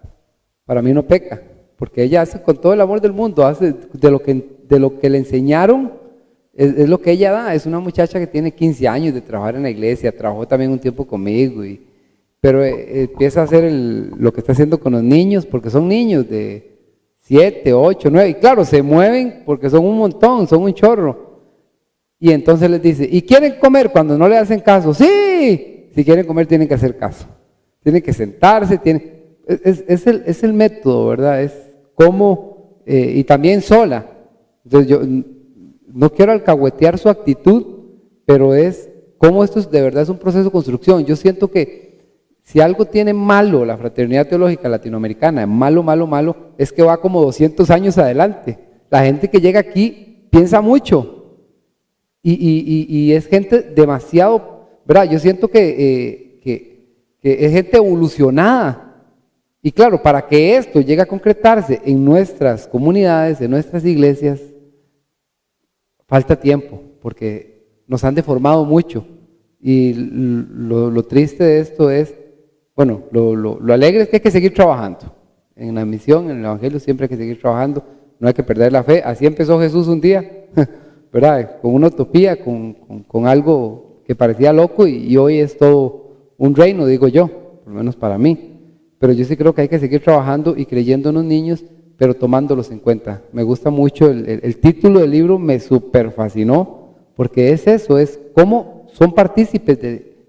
para mí no peca, porque ella hace con todo el amor del mundo, hace de lo que le enseñaron, es lo que ella da. Es una muchacha que tiene 15 años de trabajar en la iglesia, trabajó también un tiempo conmigo, pero empieza a hacer lo que está haciendo con los niños, porque son niños de 7, 8, 9, y claro, se mueven porque son un montón, son un chorro. Y entonces les dice, ¿y quieren comer cuando no le hacen caso? Sí, si quieren comer tienen que hacer caso, tienen que sentarse, es el método, ¿verdad? Es cómo, y también sola. Entonces yo no quiero alcahuetear su actitud, pero es cómo esto de verdad es un proceso de construcción. Yo siento que si algo tiene malo la Fraternidad Teológica Latinoamericana, malo, es que va como 200 años adelante. La gente que llega aquí piensa mucho. Y es gente demasiado, ¿verdad? Yo siento que es gente evolucionada. Y claro, para que esto llegue a concretarse en nuestras comunidades, en nuestras iglesias, falta tiempo, porque nos han deformado mucho. Y lo triste de esto es, bueno, lo alegre es que hay que seguir trabajando. En la misión, en el evangelio siempre hay que seguir trabajando, no hay que perder la fe. Así empezó Jesús un día, ¿verdad? Con una utopía, con algo que parecía loco y hoy es todo un reino, digo yo, por lo menos para mí. Pero yo sí creo que hay que seguir trabajando y creyendo en los niños, pero tomándolos en cuenta. Me gusta mucho el título del libro, me súper fascinó, porque es eso, es cómo son partícipes,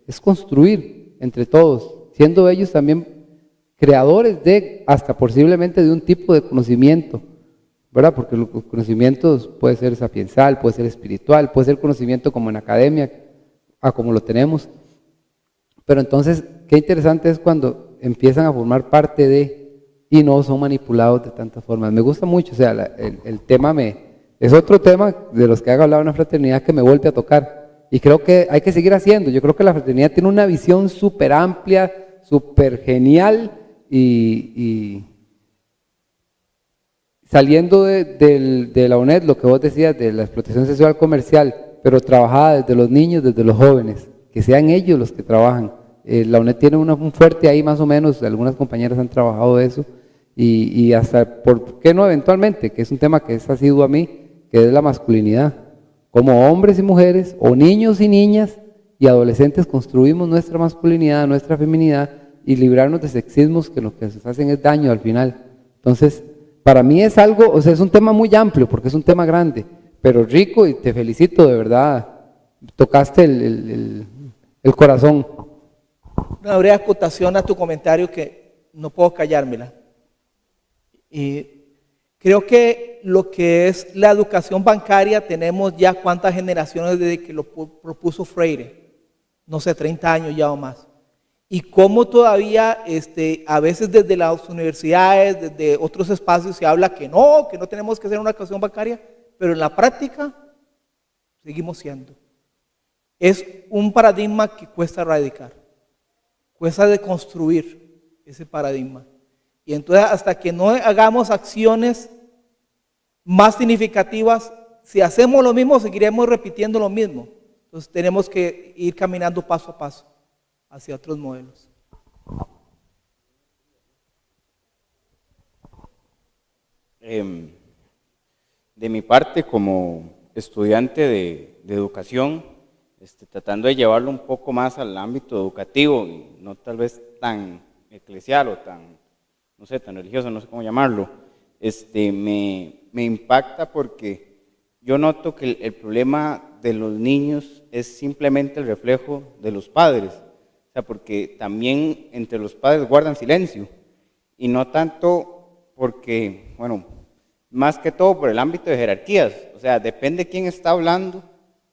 es construir entre todos, siendo ellos también creadores de, hasta posiblemente de un tipo de conocimiento, ¿verdad? Porque los conocimientos puede ser sapiencial, puede ser espiritual, puede ser conocimiento como en academia, como lo tenemos. Pero entonces, qué interesante es cuando empiezan a formar parte de, y no son manipulados de tantas formas. Me gusta mucho, o sea, el tema es otro tema de los que ha hablado en la fraternidad que me vuelve a tocar. Y creo que hay que seguir haciendo. Yo creo que la fraternidad tiene una visión súper amplia, súper genial y saliendo de la UNED, lo que vos decías de la explotación sexual comercial, pero trabajada desde los niños, desde los jóvenes, que sean ellos los que trabajan. La UNED tiene un fuerte ahí más o menos, algunas compañeras han trabajado eso, y hasta, ¿por qué no eventualmente? Que es un tema que es asiduo a mí, que es la masculinidad. Como hombres y mujeres, o niños y niñas, y adolescentes construimos nuestra masculinidad, nuestra feminidad, y librarnos de sexismos que lo que nos hacen es daño al final. Entonces, para mí es algo, o sea, es un tema muy amplio, porque es un tema grande, pero rico, y te felicito, de verdad, tocaste el corazón. Una breve acotación a tu comentario que no puedo callármela. Y creo que lo que es la educación bancaria tenemos ya cuántas generaciones desde que lo propuso Freire, no sé, 30 años ya o más. Y cómo todavía a veces desde las universidades, desde otros espacios se habla que no tenemos que hacer una educación bancaria, pero en la práctica seguimos siendo. Es un paradigma que cuesta erradicar, cuesta deconstruir ese paradigma. Y entonces hasta que no hagamos acciones más significativas, si hacemos lo mismo, seguiremos repitiendo lo mismo. Entonces tenemos que ir caminando paso a paso hacia otros modelos. De mi parte, como estudiante de educación, tratando de llevarlo un poco más al ámbito educativo, y no tal vez tan eclesial o tan, no sé, tan religioso, no sé cómo llamarlo, me impacta porque yo noto que el problema de los niños es simplemente el reflejo de los padres. O sea, porque también entre los padres guardan silencio, y no tanto porque, bueno, más que todo por el ámbito de jerarquías. O sea, depende de quién está hablando,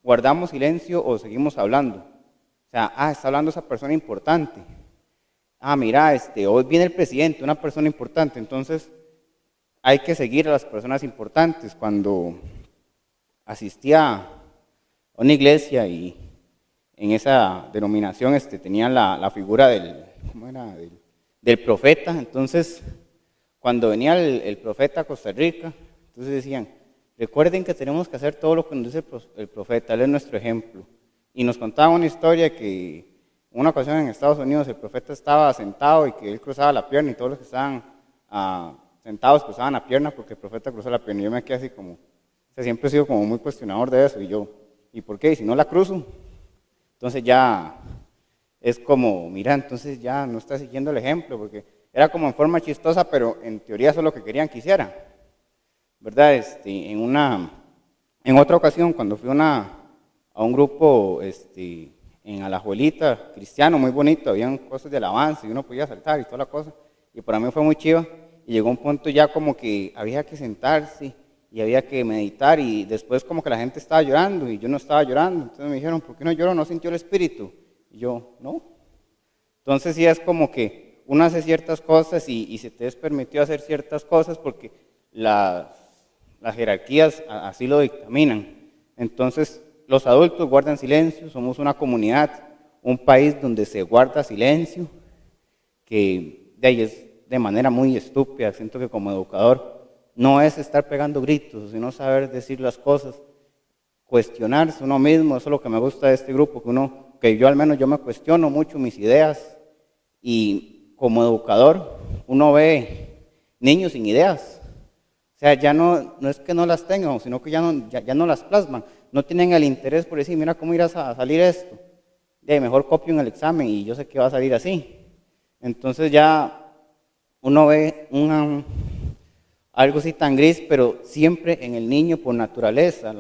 guardamos silencio o seguimos hablando. O sea, está hablando esa persona importante. Mira, hoy viene el presidente, una persona importante, entonces hay que seguir a las personas importantes. Cuando asistía a una iglesia y en esa denominación tenían la figura del profeta. Entonces, cuando venía el profeta a Costa Rica, entonces decían, recuerden que tenemos que hacer todo lo que nos dice el profeta, él es nuestro ejemplo. Y nos contaban una historia que en una ocasión en Estados Unidos el profeta estaba sentado y que él cruzaba la pierna y todos los que estaban sentados cruzaban la pierna porque el profeta cruzó la pierna. Y yo me quedé así como, o sea, siempre he sido como muy cuestionador de eso, y yo, ¿y por qué? ¿Y si no la cruzo? Entonces ya es como, mira, entonces ya no está siguiendo el ejemplo, porque era como en forma chistosa, pero en teoría eso es lo que querían que hiciera, ¿verdad? En otra ocasión, cuando fui a un grupo en Alajuelita, cristiano, muy bonito, habían cosas de alabanza y uno podía saltar y toda la cosa, y para mí fue muy chiva, y llegó un punto ya como que había que sentarse y había que meditar, y después como que la gente estaba llorando y yo no estaba llorando. Entonces me dijeron, ¿por qué no lloro? ¿No sintió el espíritu? Y yo, no. Entonces sí es como que uno hace ciertas cosas y se te es permitido hacer ciertas cosas porque las jerarquías así lo dictaminan. Entonces los adultos guardan silencio, somos una comunidad, un país donde se guarda silencio, que de ahí es de manera muy estúpida. Siento que como educador no es estar pegando gritos, sino saber decir las cosas, cuestionarse uno mismo. Eso es lo que me gusta de este grupo, que yo al menos yo me cuestiono mucho mis ideas, y como educador uno ve niños sin ideas. O sea, ya no es que no las tengan, sino que ya no las plasman, no tienen el interés por decir, mira cómo irás a salir esto, mejor copio en el examen y yo sé que va a salir así. Entonces ya uno ve algo así tan gris, pero siempre en el niño por naturaleza,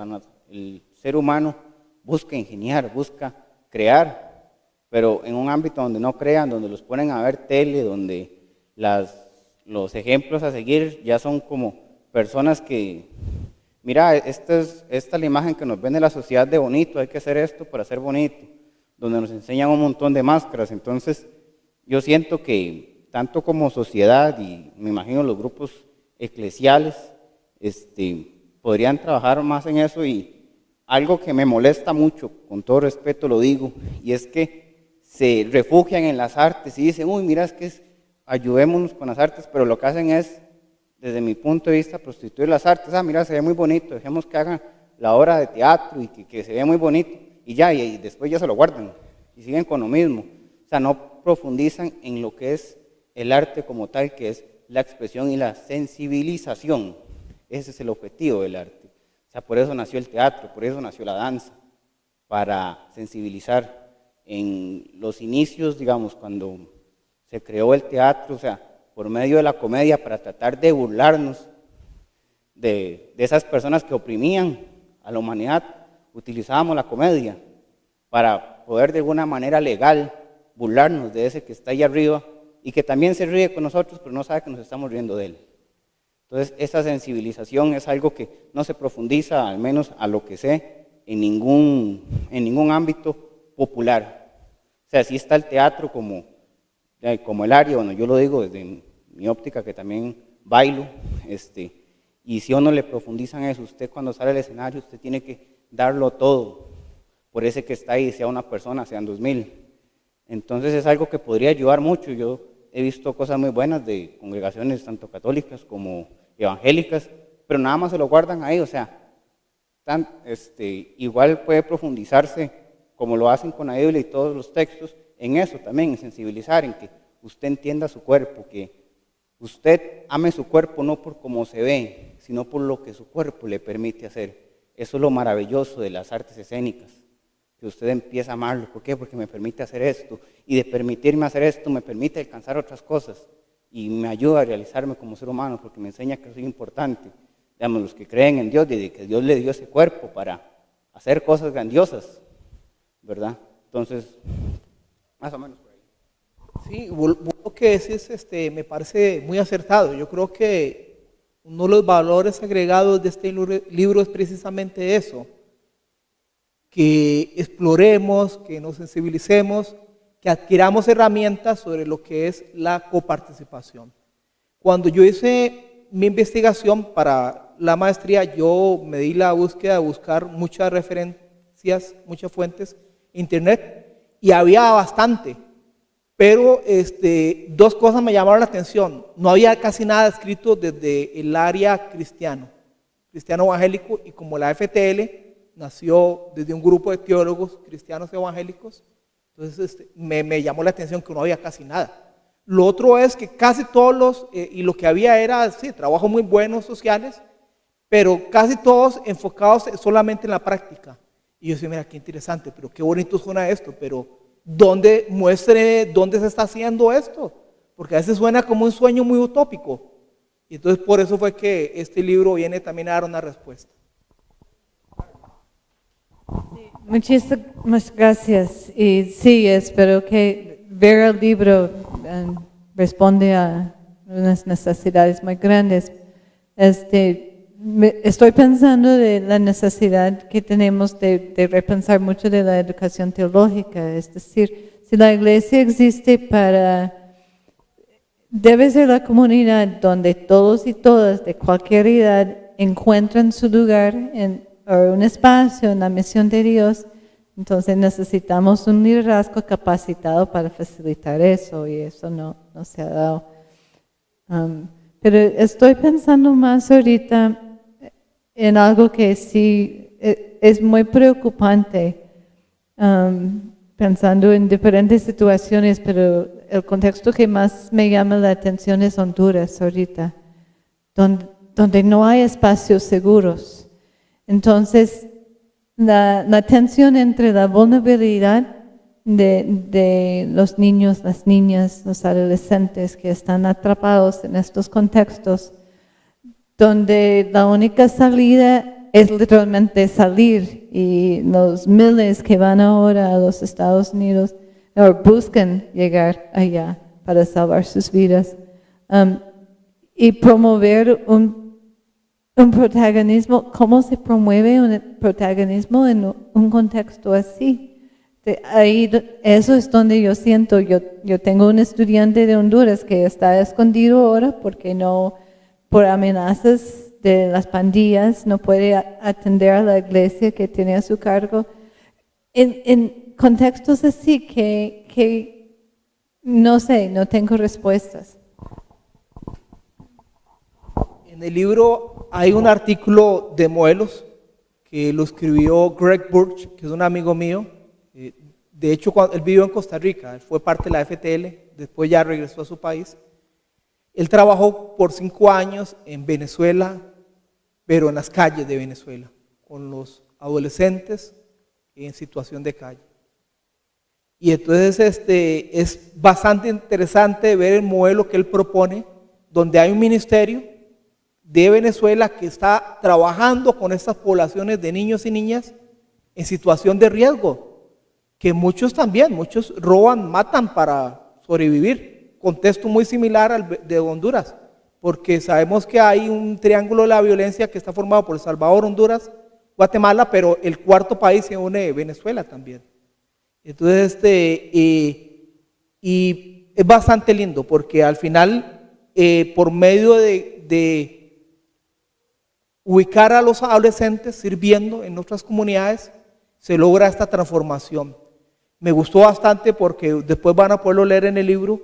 el ser humano busca ingeniar, busca crear, pero en un ámbito donde no crean, donde los ponen a ver tele, donde los ejemplos a seguir ya son como personas que, mira, esta es la imagen que nos vende la sociedad de bonito, hay que hacer esto para ser bonito, donde nos enseñan un montón de máscaras. Entonces, yo siento que tanto como sociedad y me imagino los grupos eclesiales, podrían trabajar más en eso. Y algo que me molesta mucho, con todo respeto lo digo, y es que se refugian en las artes y dicen, uy, mira, es que ayudémonos con las artes, pero lo que hacen es, desde mi punto de vista, prostituir las artes. Ah, mira, se ve muy bonito, dejemos que hagan la obra de teatro y que se vea muy bonito, y ya, y después ya se lo guardan, y siguen con lo mismo. O sea, no profundizan en lo que es el arte como tal, que es la expresión y la sensibilización. Ese es el objetivo del arte. O sea, por eso nació el teatro, por eso nació la danza, para sensibilizar. En los inicios, digamos, cuando se creó el teatro, o sea, por medio de la comedia, para tratar de burlarnos de esas personas que oprimían a la humanidad, utilizábamos la comedia para poder de alguna manera legal burlarnos de ese que está ahí arriba y que también se ríe con nosotros, pero no sabe que nos estamos riendo de él. Entonces, esa sensibilización es algo que no se profundiza, al menos a lo que sé, en ningún ámbito popular. O sea, sí está el teatro como el área, bueno, yo lo digo desde mi óptica, que también bailo, y si uno le profundizan eso, usted cuando sale al escenario, usted tiene que darlo todo, por ese que está ahí, sea una persona, sean 2000. Entonces es algo que podría ayudar mucho. Yo he visto cosas muy buenas de congregaciones tanto católicas como evangélicas, pero nada más se lo guardan ahí. O sea, igual puede profundizarse, como lo hacen con la Biblia y todos los textos, en eso también, en sensibilizar, en que usted entienda su cuerpo, que usted ame su cuerpo no por cómo se ve, sino por lo que su cuerpo le permite hacer. Eso es lo maravilloso de las artes escénicas, que usted empieza a amarlo. ¿Por qué? Porque me permite hacer esto, y de permitirme hacer esto me permite alcanzar otras cosas, y me ayuda a realizarme como ser humano, porque me enseña que soy importante. Digamos, los que creen en Dios, de que Dios le dio ese cuerpo para hacer cosas grandiosas, ¿verdad? Entonces, más o menos por ahí. Sí, lo que decís me parece muy acertado. Yo creo que uno de los valores agregados de este libro es precisamente eso, que exploremos, que nos sensibilicemos, que adquiramos herramientas sobre lo que es la coparticipación. Cuando yo hice mi investigación para la maestría, yo me di la búsqueda de buscar muchas referencias, muchas fuentes en internet, y había bastante, pero dos cosas me llamaron la atención. No había casi nada escrito desde el área cristiano evangélico, y como la FTL nació desde un grupo de teólogos cristianos evangélicos, entonces me llamó la atención que no había casi nada. Lo otro es que casi todos y lo que había era, sí, trabajos muy buenos sociales, pero casi todos enfocados solamente en la práctica. Y yo decía, mira, qué interesante, pero qué bonito suena esto, pero muestre dónde se está haciendo esto, porque a veces suena como un sueño muy utópico. Y entonces por eso fue que este libro viene también a dar una respuesta. Sí, muchísimas gracias. Y sí, espero que ver el libro responde a unas necesidades muy grandes. Estoy pensando de la necesidad que tenemos de repensar mucho de la educación teológica. Es decir, si la iglesia existe debe ser la comunidad donde todos y todas de cualquier edad encuentran su lugar o un espacio en la misión de Dios. Entonces necesitamos un liderazgo capacitado para facilitar eso, y eso no se ha dado. Pero estoy pensando más ahorita en algo que sí es muy preocupante, pensando en diferentes situaciones, pero el contexto que más me llama la atención es Honduras ahorita, donde no hay espacios seguros. Entonces, la tensión entre la vulnerabilidad de los niños, las niñas, los adolescentes que están atrapados en estos contextos, donde la única salida es literalmente salir, y los miles que van ahora a los Estados Unidos buscan llegar allá para salvar sus vidas, y promover un protagonismo, cómo se promueve un protagonismo en un contexto así. Ahí, eso es donde yo siento, yo tengo un estudiante de Honduras que está escondido ahora porque no, por amenazas de las pandillas, no puede atender a la iglesia que tiene a su cargo. En contextos así que no sé, no tengo respuestas. En el libro hay un artículo de Moelos que lo escribió Greg Burch, que es un amigo mío. De hecho, cuando él vivió en Costa Rica, él fue parte de la FTL, después ya regresó a su país. Él trabajó por 5 años en Venezuela, pero en las calles de Venezuela, con los adolescentes en situación de calle. Y entonces es bastante interesante ver el modelo que él propone, donde hay un ministerio de Venezuela que está trabajando con estas poblaciones de niños y niñas en situación de riesgo, que muchos roban, matan para sobrevivir, contexto muy similar al de Honduras, porque sabemos que hay un triángulo de la violencia que está formado por El Salvador, Honduras, Guatemala, pero el cuarto país se une Venezuela también. Entonces, y es bastante lindo, porque al final, por medio de ubicar a los adolescentes sirviendo en otras comunidades, se logra esta transformación. Me gustó bastante porque después van a poderlo leer en el libro,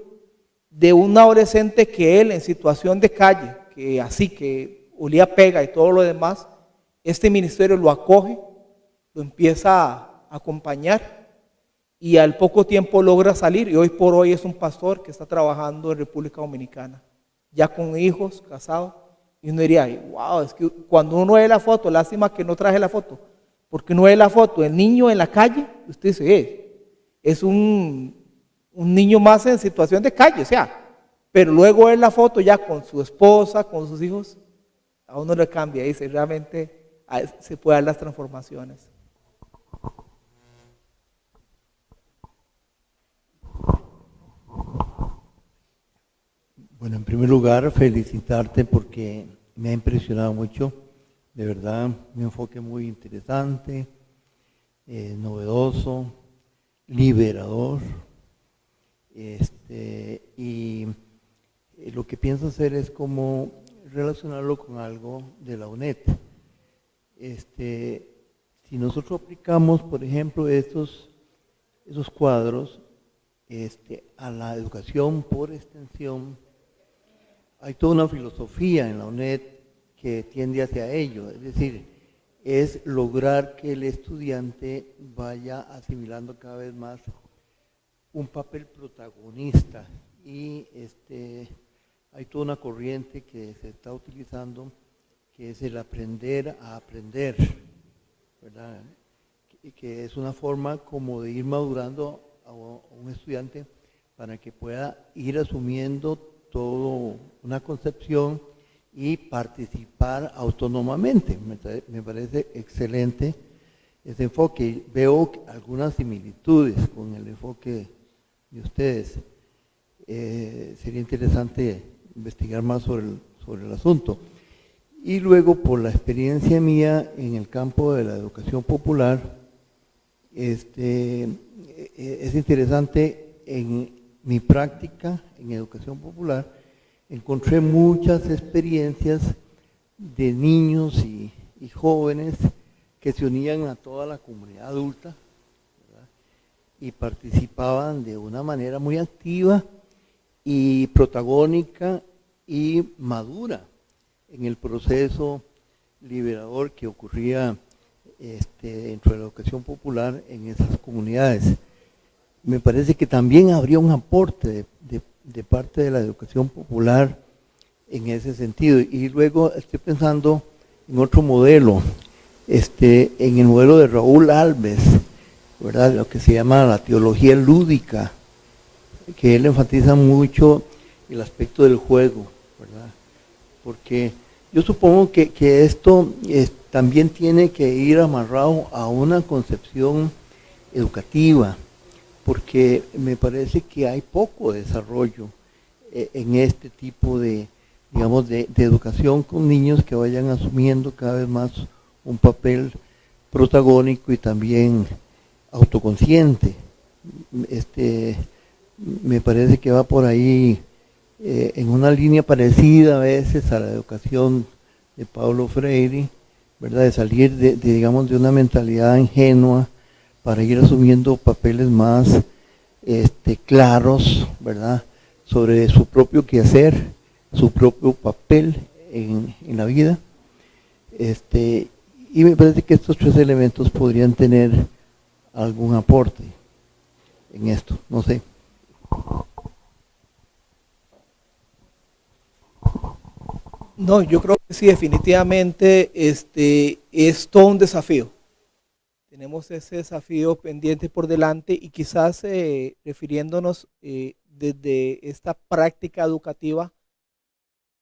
de un adolescente que él en situación de calle, que olía pega y todo lo demás, este ministerio lo acoge, lo empieza a acompañar y al poco tiempo logra salir y hoy por hoy es un pastor que está trabajando en República Dominicana, ya con hijos, casado. Y uno diría, wow, es que cuando uno ve la foto, lástima que no traje la foto, porque uno ve la foto del niño en la calle, usted dice, es un niño más en situación de calle, o sea, pero luego ver la foto ya con su esposa, con sus hijos, a uno le cambia, dice, realmente se pueden dar las transformaciones. Bueno, en primer lugar, felicitarte porque me ha impresionado mucho, de verdad, un enfoque muy interesante, novedoso, liberador, y lo que pienso hacer es como relacionarlo con algo de la UNED. Si nosotros aplicamos, por ejemplo, esos cuadros a la educación por extensión, hay toda una filosofía en la UNED que tiende hacia ello, es decir, es lograr que el estudiante vaya asimilando cada vez más un papel protagonista y hay toda una corriente que se está utilizando que es el aprender a aprender, ¿verdad? Que es una forma como de ir madurando a un estudiante para que pueda ir asumiendo toda una concepción y participar autónomamente. Me parece excelente ese enfoque. Veo algunas similitudes con el enfoque de ustedes. Sería interesante investigar más sobre el asunto. Y luego, por la experiencia mía en el campo de la educación popular, es interesante en mi práctica en educación popular, encontré muchas experiencias de niños y jóvenes que se unían a toda la comunidad adulta, ¿verdad? Y participaban de una manera muy activa y protagónica y madura en el proceso liberador que ocurría dentro de la educación popular en esas comunidades. Me parece que también habría un aporte de parte de la educación popular en ese sentido. Y luego estoy pensando en otro modelo, en el modelo de Raúl Alves, ¿verdad? Lo que se llama la teología lúdica, que él enfatiza mucho el aspecto del juego, ¿verdad? Porque yo supongo que esto también tiene que ir amarrado a una concepción educativa, porque me parece que hay poco desarrollo en este tipo de digamos, de educación con niños que vayan asumiendo cada vez más un papel protagónico y también autoconsciente. Me parece que va por ahí en una línea parecida a veces a la educación de Paulo Freire, ¿verdad? De salir digamos, de una mentalidad ingenua para ir asumiendo papeles más claros, ¿verdad? Sobre su propio quehacer, su propio papel en la vida. Y me parece que estos tres elementos podrían tener algún aporte en esto, no sé. No, yo creo que sí, definitivamente es todo un desafío. Tenemos ese desafío pendiente por delante y quizás refiriéndonos desde esta práctica educativa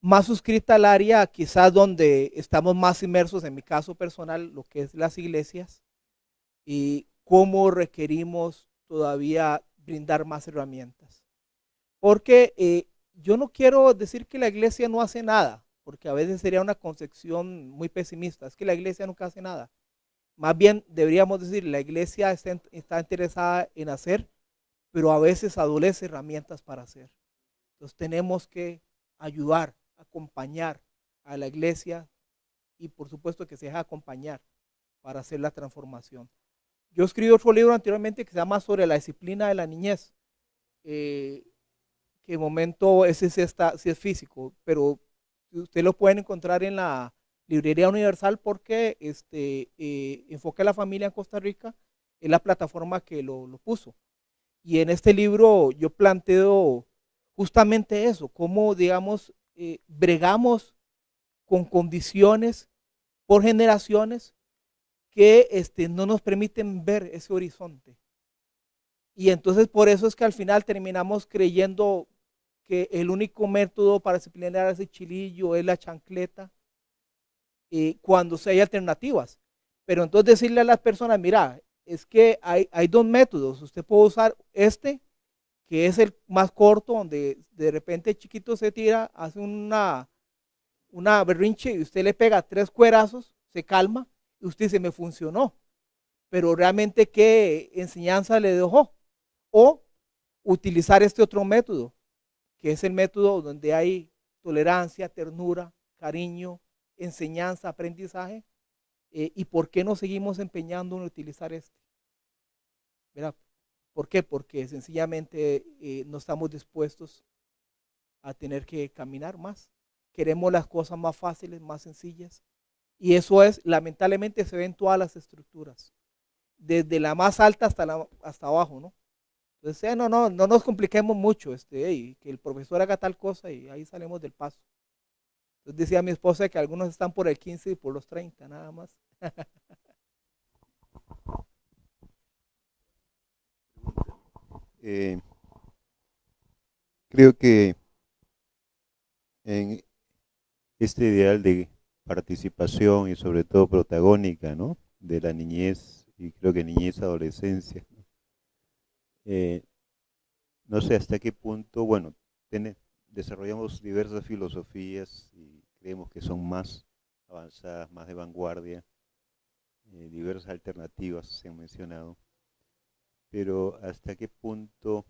más suscrita al área, quizás donde estamos más inmersos, en mi caso personal, lo que es las iglesias, y cómo requerimos todavía brindar más herramientas. Porque yo no quiero decir que la iglesia no hace nada, porque a veces sería una concepción muy pesimista, es que la iglesia nunca hace nada. Más bien deberíamos decir, la iglesia está interesada en hacer, pero a veces adolece herramientas para hacer. Entonces tenemos que ayudar, acompañar a la iglesia y por supuesto que se deja acompañar para hacer la transformación. Yo escribí otro libro anteriormente que se llama sobre la disciplina de la niñez, que de momento ese sí es físico, pero usted lo pueden encontrar en la Librería Universal porque Enfoque a la Familia en Costa Rica es la plataforma que lo puso. Y en este libro yo planteo justamente eso, cómo, digamos, bregamos con condiciones por generaciones que no nos permiten ver ese horizonte. Y entonces por eso es que al final terminamos creyendo que el único método para disciplinar ese chilillo es la chancleta, cuando hay alternativas. Pero entonces decirle a las personas, mira, es que hay dos métodos, usted puede usar que es el más corto, donde de repente el chiquito se tira, hace una berrinche y usted le pega 3 cuerazos, se calma y usted dice, me funcionó, pero realmente qué enseñanza le dejó. O utilizar este otro método, que es el método donde hay tolerancia, ternura, cariño, enseñanza, aprendizaje, y por qué nos seguimos empeñando en utilizar ¿verdad? ¿Por qué? Porque sencillamente no estamos dispuestos a tener que caminar más. Queremos las cosas más fáciles, más sencillas. Y eso lamentablemente se ve en todas las estructuras, desde la más alta hasta abajo, ¿no? Entonces, no nos compliquemos mucho, que el profesor haga tal cosa y ahí salimos del paso. Entonces decía mi esposa que algunos están por el 15 y por los 30, nada más. Creo que en este ideal de participación y sobre todo protagónica, ¿no?, de la niñez, y creo que niñez, adolescencia, no sé hasta qué punto, bueno, desarrollamos diversas filosofías y creemos que son más avanzadas, más de vanguardia, diversas alternativas se han mencionado, pero hasta qué punto,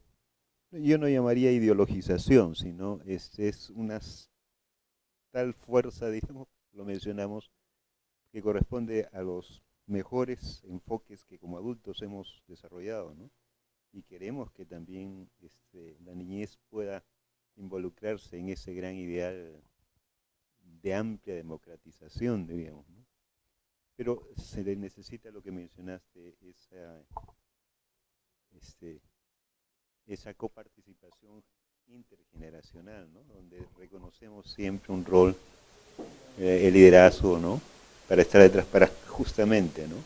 yo no llamaría ideologización, sino es una tal fuerza, digamos, lo mencionamos, que corresponde a los mejores enfoques que como adultos hemos desarrollado, ¿no? Y queremos que también la niñez pueda involucrarse en ese gran ideal de amplia democratización, diríamos, ¿no? Pero se le necesita lo que mencionaste, esa coparticipación intergeneracional, ¿no?, donde reconocemos siempre un rol, el liderazgo, ¿no?, para estar detrás, para justamente, ¿no?,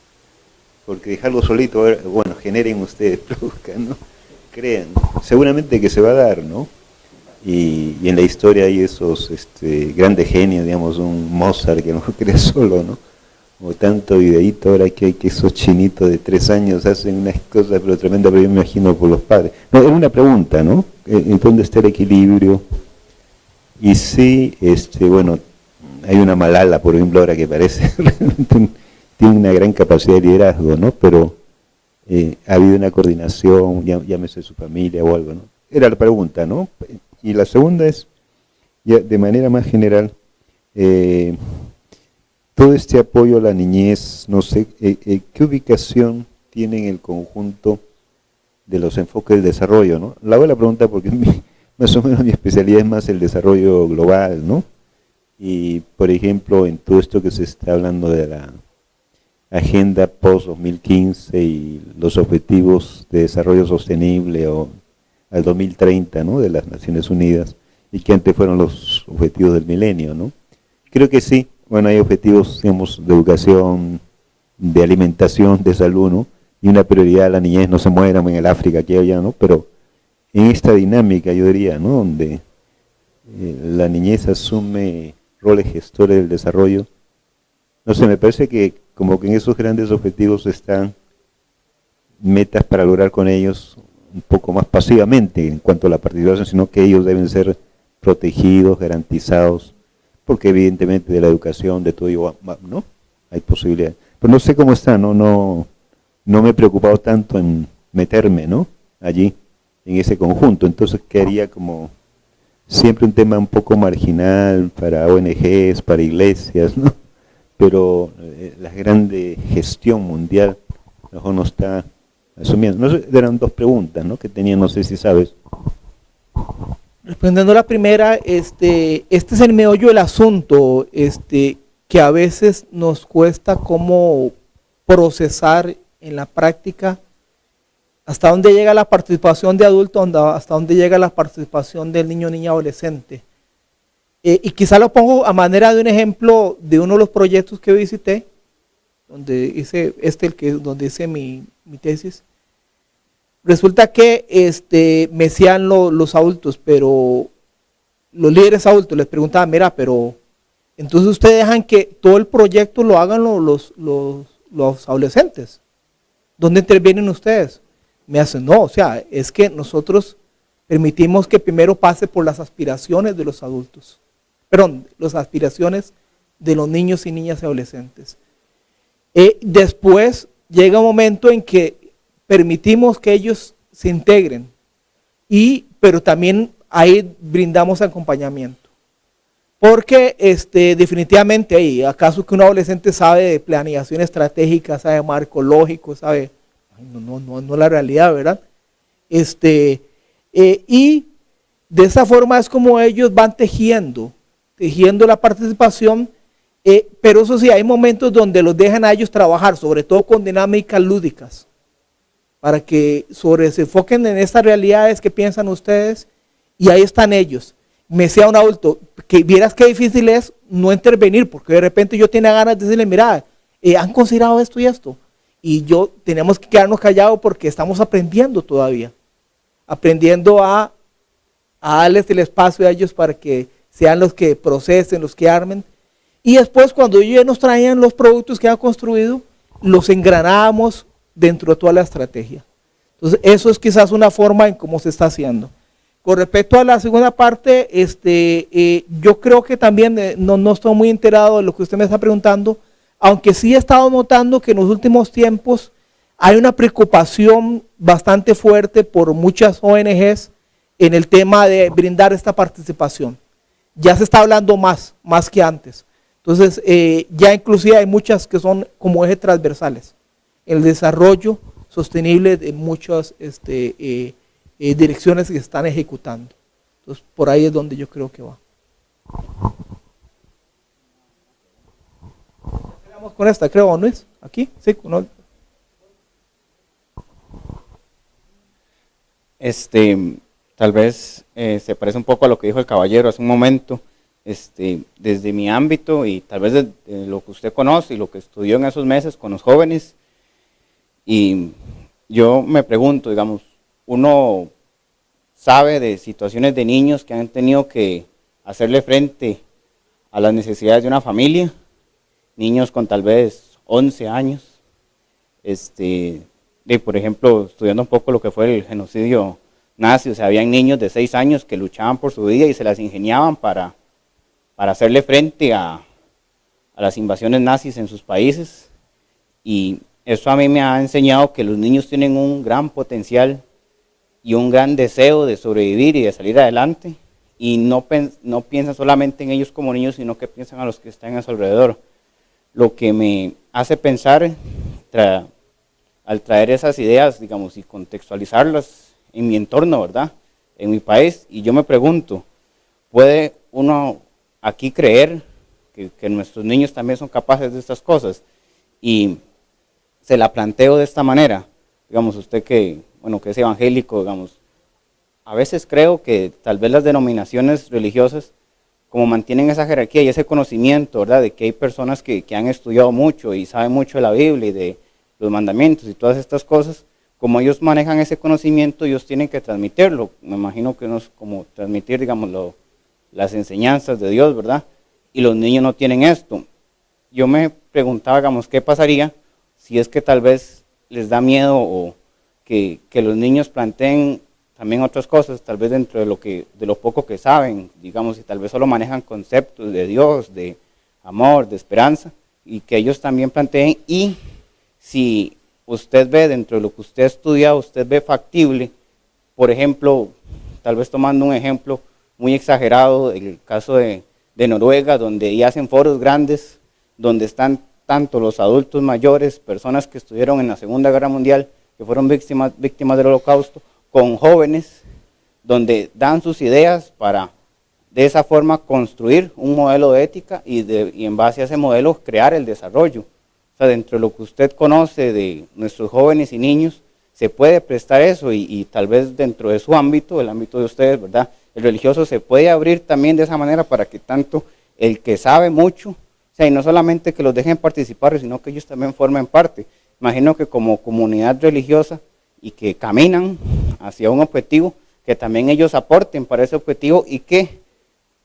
porque dejarlo solito, bueno, generen ustedes, produzcan, ¿no?, crean, seguramente que se va a dar, ¿no? Y en la historia hay esos grandes genios, digamos, un Mozart que no crea solo, ¿no? O tanto videíto ahora que hay que esos chinitos de 3 años hacen unas cosas pero tremendas, pero yo me imagino por los padres. No, es una pregunta, ¿no? ¿En dónde está el equilibrio? Y sí, bueno, hay una Malala, por ejemplo, ahora que parece realmente tiene una gran capacidad de liderazgo, ¿no? Pero ha habido una coordinación, llámese su familia o algo, ¿no? Era la pregunta, ¿no? Y la segunda es, ya de manera más general, todo este apoyo a la niñez, no sé, ¿qué ubicación tiene en el conjunto de los enfoques del desarrollo, ¿no? La hago la pregunta porque más o menos mi especialidad es más el desarrollo global, ¿no? Y, por ejemplo, en todo esto que se está hablando de la Agenda Post-2015 y los Objetivos de Desarrollo Sostenible o al 2030, ¿no?, de las Naciones Unidas, y que antes fueron los Objetivos del Milenio, ¿no? Creo que sí, bueno, hay objetivos, digamos, de educación, de alimentación, de salud, ¿no? Y una prioridad a la niñez, no se mueran en el África, aquí allá, ¿no? Pero en esta dinámica, yo diría, ¿no?, donde la niñez asume roles gestores del desarrollo, no sé, me parece que como que en esos grandes objetivos están metas para lograr con ellos un poco más pasivamente en cuanto a la participación, sino que ellos deben ser protegidos, garantizados, porque evidentemente de la educación, de todo ello, ¿no?, hay posibilidades. Pero no sé cómo está, no me he preocupado tanto en meterme, ¿no?, allí, en ese conjunto. Entonces quedaría como siempre un tema un poco marginal para ONGs, para iglesias, ¿no? Pero la grande gestión mundial mejor no está asumiendo. No sé, eran dos preguntas, ¿no?, que tenía, no sé si sabes. Respondiendo a la primera, este es el meollo del asunto, que a veces nos cuesta cómo procesar en la práctica hasta dónde llega la participación de adulto, hasta dónde llega la participación del niño, niña, adolescente. Y quizá lo pongo a manera de un ejemplo de uno de los proyectos que visité, donde hice, donde hice mi tesis. Resulta que me decían los adultos, pero los líderes adultos les preguntaban, mira, pero entonces ustedes dejan que todo el proyecto lo hagan los adolescentes. ¿Dónde intervienen ustedes? Me hacen, no, o sea, es que nosotros permitimos que primero pase por las aspiraciones de los adultos. Perdón, las aspiraciones de los niños y niñas y adolescentes. Después llega un momento en que permitimos que ellos se integren, pero también ahí brindamos acompañamiento. Porque definitivamente, ¿acaso que un adolescente sabe de planeación estratégica, sabe de marco lógico, sabe? No es la realidad, ¿verdad? Y de esa forma es como ellos van tejiendo la participación, pero eso sí, hay momentos donde los dejan a ellos trabajar, sobre todo con dinámicas lúdicas, para que se enfoquen en estas realidades que piensan ustedes, y ahí están ellos. Me decía un adulto, que vieras qué difícil es no intervenir, porque de repente yo tenía ganas de decirle, mira, ¿han considerado esto y esto? Y tenemos que quedarnos callados porque estamos aprendiendo todavía, aprendiendo a darles el espacio a ellos para que sean los que procesen, los que armen. Y después, cuando ellos nos traían los productos que han construido, los engranábamos dentro de toda la estrategia. Entonces, eso es quizás una forma en cómo se está haciendo. Con respecto a la segunda parte, yo creo que también no estoy muy enterado de lo que usted me está preguntando, aunque sí he estado notando que en los últimos tiempos hay una preocupación bastante fuerte por muchas ONGs en el tema de brindar esta participación. Ya se está hablando más que antes. Entonces, ya inclusive hay muchas que son como ejes transversales. El desarrollo sostenible de muchas direcciones que se están ejecutando. Entonces, por ahí es donde yo creo que va. Quedamos con esta, creo, ¿no es? ¿Aquí? Sí, ¿no? Tal vez se parece un poco a lo que dijo el caballero hace un momento. Desde mi ámbito y tal vez de lo que usted conoce y lo que estudió en esos meses con los jóvenes, y yo me pregunto, digamos, uno sabe de situaciones de niños que han tenido que hacerle frente a las necesidades de una familia, niños con tal vez 11 años, por ejemplo, estudiando un poco lo que fue el genocidio nazis, o sea, habían niños de 6 años que luchaban por su vida y se las ingeniaban para hacerle frente a las invasiones nazis en sus países. Y eso a mí me ha enseñado que los niños tienen un gran potencial y un gran deseo de sobrevivir y de salir adelante, y no piensan solamente en ellos como niños, sino que piensan a los que están a su alrededor. Lo que me hace pensar, al traer esas ideas, digamos, y contextualizarlas en mi entorno, ¿verdad?, en mi país, y yo me pregunto, ¿puede uno aquí creer que nuestros niños también son capaces de estas cosas? Y se la planteo de esta manera, digamos, usted que es evangélico, digamos, a veces creo que tal vez las denominaciones religiosas, como mantienen esa jerarquía y ese conocimiento, ¿verdad?, de que hay personas que han estudiado mucho y saben mucho de la Biblia y de los mandamientos y todas estas cosas, como ellos manejan ese conocimiento, ellos tienen que transmitirlo. Me imagino que no es como transmitir, digamos, las enseñanzas de Dios, ¿verdad? Y los niños no tienen esto. Yo me preguntaba, digamos, ¿qué pasaría si es que tal vez les da miedo o que los niños planteen también otras cosas, tal vez dentro de lo poco que saben, digamos, y tal vez solo manejan conceptos de Dios, de amor, de esperanza, y que ellos también planteen? Y si usted ve dentro de lo que usted ha estudiado, usted ve factible, por ejemplo, tal vez tomando un ejemplo muy exagerado, el caso de Noruega, donde ya hacen foros grandes, donde están tanto los adultos mayores, personas que estuvieron en la Segunda Guerra Mundial, que fueron víctimas del Holocausto, con jóvenes, donde dan sus ideas para de esa forma construir un modelo de ética y en base a ese modelo crear el desarrollo. O sea, dentro de lo que usted conoce de nuestros jóvenes y niños, se puede prestar eso y tal vez dentro de su ámbito, el ámbito de ustedes, ¿verdad?, el religioso, se puede abrir también de esa manera para que tanto el que sabe mucho, o sea, y no solamente que los dejen participar, sino que ellos también formen parte. Imagino que como comunidad religiosa y que caminan hacia un objetivo, que también ellos aporten para ese objetivo y que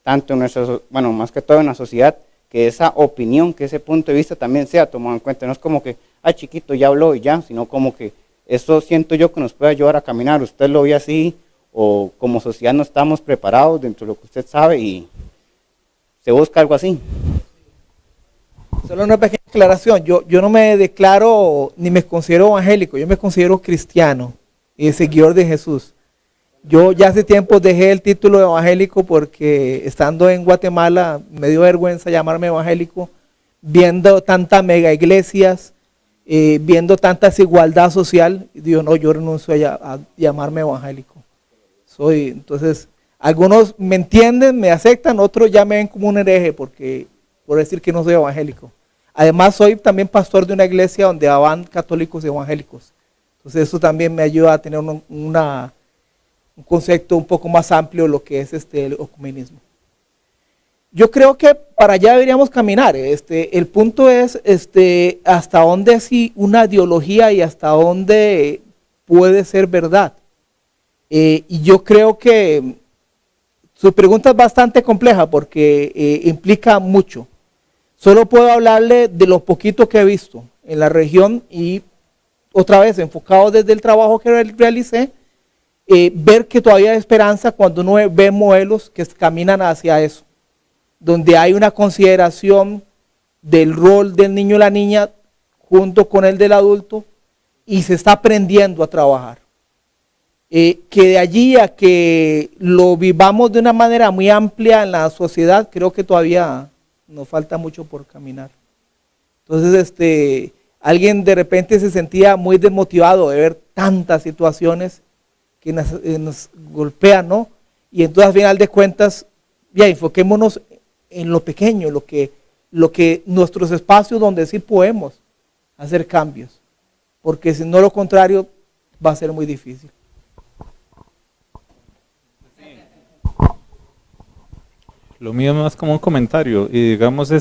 tanto en nuestra, más que todo en la sociedad, que esa opinión, que ese punto de vista también sea tomado en cuenta. No es como que, chiquito, ya habló y ya, sino como que eso siento yo que nos puede ayudar a caminar. Usted lo ve así, o como sociedad no estamos preparados dentro de lo que usted sabe y se busca algo así. Solo una pequeña aclaración, yo no me declaro ni me considero evangélico, yo me considero cristiano y seguidor de Jesús. Yo ya hace tiempo dejé el título de evangélico porque estando en Guatemala me dio vergüenza llamarme evangélico, viendo tantas mega iglesias, viendo tanta desigualdad social. Digo, no, yo renuncio a llamarme evangélico. Entonces, algunos me entienden, me aceptan, otros ya me ven como un hereje por decir que no soy evangélico. Además, soy también pastor de una iglesia donde van católicos y evangélicos. Entonces, eso también me ayuda a tener un concepto un poco más amplio de lo que es el ecumenismo. Yo creo que para allá deberíamos caminar. El punto es hasta dónde sí una ideología y hasta dónde puede ser verdad. Y yo creo que su pregunta es bastante compleja porque implica mucho. Solo puedo hablarle de lo poquito que he visto en la región y otra vez enfocado desde el trabajo que realicé, ver que todavía hay esperanza cuando uno ve modelos que caminan hacia eso, donde hay una consideración del rol del niño y la niña junto con el del adulto y se está aprendiendo a trabajar. Que de allí a que lo vivamos de una manera muy amplia en la sociedad, creo que todavía nos falta mucho por caminar. Entonces, alguien de repente se sentía muy desmotivado de ver tantas situaciones que nos golpean, ¿no? Y entonces al final de cuentas, ya enfoquémonos en lo pequeño, lo que nuestros espacios donde sí podemos hacer cambios, porque si no lo contrario va a ser muy difícil. Lo mío es más como un comentario y digamos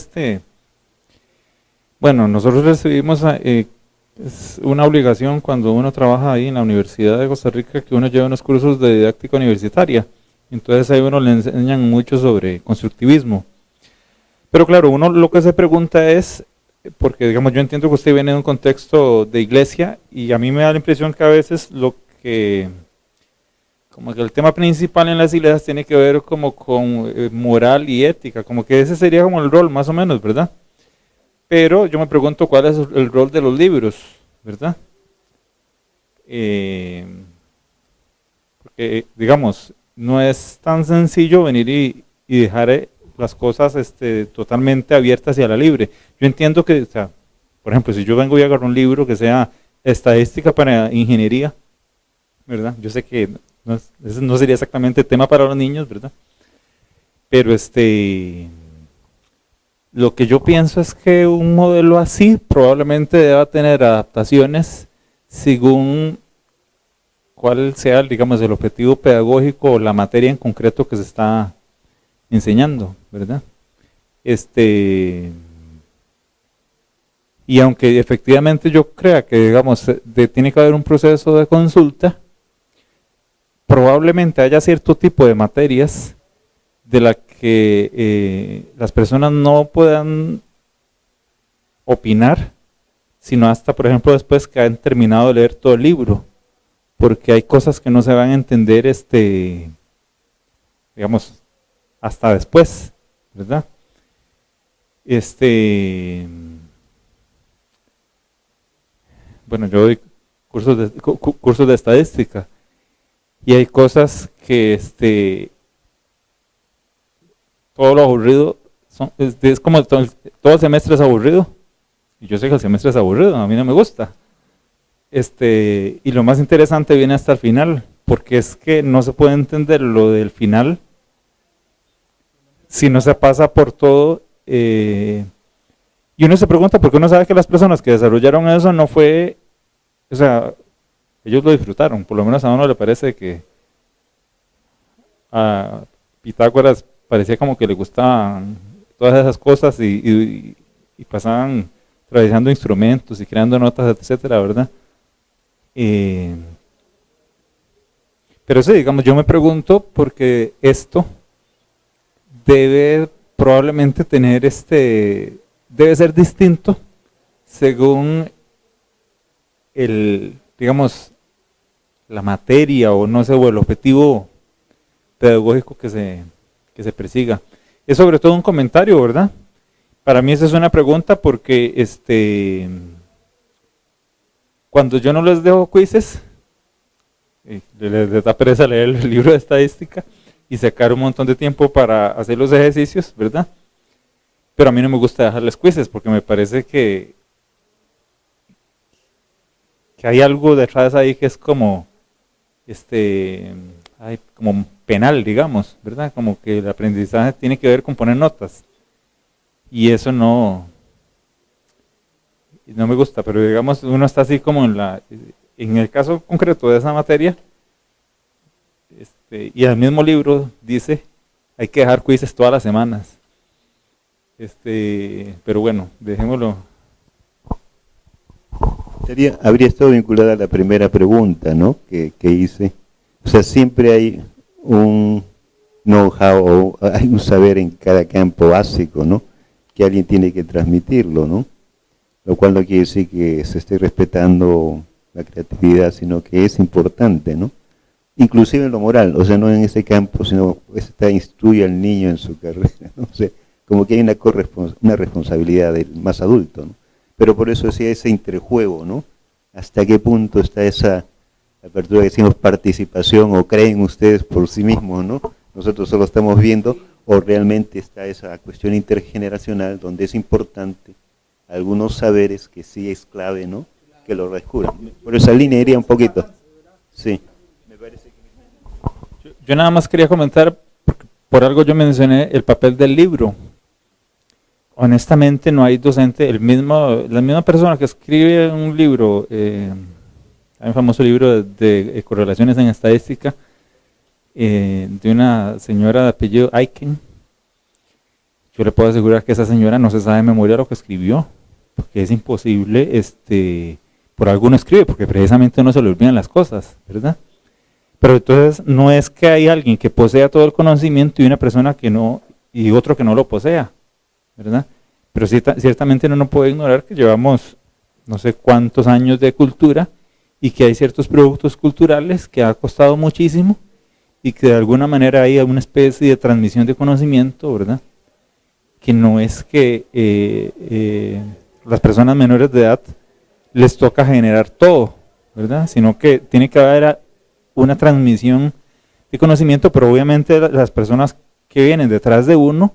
bueno, nosotros recibimos es una obligación cuando uno trabaja ahí en la Universidad de Costa Rica que uno lleva unos cursos de didáctica universitaria, entonces ahí uno le enseñan mucho sobre constructivismo, pero claro, uno lo que se pregunta es, porque digamos yo entiendo que usted viene de un contexto de iglesia y a mí me da la impresión que a veces lo que como que el tema principal en las iglesias tiene que ver como con moral y ética, como que ese sería como el rol más o menos, ¿verdad? Pero yo me pregunto cuál es el rol de los libros, ¿verdad? Porque, digamos, no es tan sencillo venir y dejar las cosas totalmente abiertas y a la libre. Yo entiendo que, o sea, por ejemplo, si yo vengo y agarro un libro que sea estadística para ingeniería, ¿verdad? Yo sé que ese no sería exactamente tema para los niños, ¿verdad? Pero lo que yo pienso es que un modelo así probablemente deba tener adaptaciones según cuál sea, digamos, el objetivo pedagógico o la materia en concreto que se está enseñando, ¿verdad? Y aunque efectivamente yo crea que, digamos, tiene que haber un proceso de consulta, probablemente haya cierto tipo de materias de la que las personas no puedan opinar, sino hasta, por ejemplo, después que han terminado de leer todo el libro, porque hay cosas que no se van a entender, digamos, hasta después, ¿verdad? Bueno, yo doy cursos de estadística y hay cosas que todo lo aburrido es como todo el semestre es aburrido, y yo sé que el semestre es aburrido, a mí no me gusta. Y lo más interesante viene hasta el final, porque es que no se puede entender lo del final si no se pasa por todo. Y uno se pregunta por qué uno sabe que las personas que desarrollaron eso no fue, o sea, ellos lo disfrutaron, por lo menos a uno le parece que a Pitágoras parecía como que le gustaban todas esas cosas y pasaban realizando instrumentos y creando notas, etcétera, ¿verdad? Pero sí, digamos, yo me pregunto porque esto debe probablemente tener debe ser distinto según digamos, la materia o no sé, o el objetivo pedagógico que se persiga. Es sobre todo un comentario, ¿verdad? Para mí esa es una pregunta porque cuando yo no les dejo quizzes, les da pereza leer el libro de estadística y sacar un montón de tiempo para hacer los ejercicios, ¿verdad? Pero a mí no me gusta dejarles quizzes porque me parece que hay algo detrás ahí que es como, como penal, digamos, ¿verdad? Como que el aprendizaje tiene que ver con poner notas. Y eso no me gusta, pero digamos, uno está así como en el caso concreto de esa materia, y el mismo libro dice, hay que dejar quizzes todas las semanas. Pero bueno, dejémoslo. Habría estado vinculada a la primera pregunta, ¿no? que hice. O sea, siempre hay un know-how o hay un saber en cada campo básico, ¿no? Que alguien tiene que transmitirlo, ¿no? Lo cual no quiere decir que se esté respetando la creatividad, sino que es importante, ¿no? Inclusive en lo moral, o sea, no en ese campo, sino instruye al niño en su carrera, ¿no? O sea, como que hay una responsabilidad del más adulto, ¿no? Pero por eso decía ese interjuego, ¿no? ¿Hasta qué punto está esa apertura que decimos participación o creen ustedes por sí mismos, ¿no? Nosotros solo estamos viendo, o realmente está esa cuestión intergeneracional donde es importante algunos saberes que sí es clave, ¿no? Que lo descubran. Por esa línea iría un poquito. Sí. Me parece que... Yo nada más quería comentar, porque por algo yo mencioné el papel del libro. Honestamente no hay docente, la misma persona que escribe un libro, hay un famoso libro de correlaciones en estadística, de una señora de apellido Aiken. Yo le puedo asegurar que esa señora no se sabe de memoria lo que escribió, porque es imposible, por algo no escribe, porque precisamente no se le olvidan las cosas, ¿verdad? Pero entonces no es que hay alguien que posea todo el conocimiento y una persona que no, y otro que no lo posea, ¿verdad? Pero ciertamente no puede ignorar que llevamos no sé cuántos años de cultura y que hay ciertos productos culturales que ha costado muchísimo y que de alguna manera hay una especie de transmisión de conocimiento, ¿verdad? Que no es que las personas menores de edad les toca generar todo, ¿verdad? Sino que tiene que haber una transmisión de conocimiento, pero obviamente las personas que vienen detrás de uno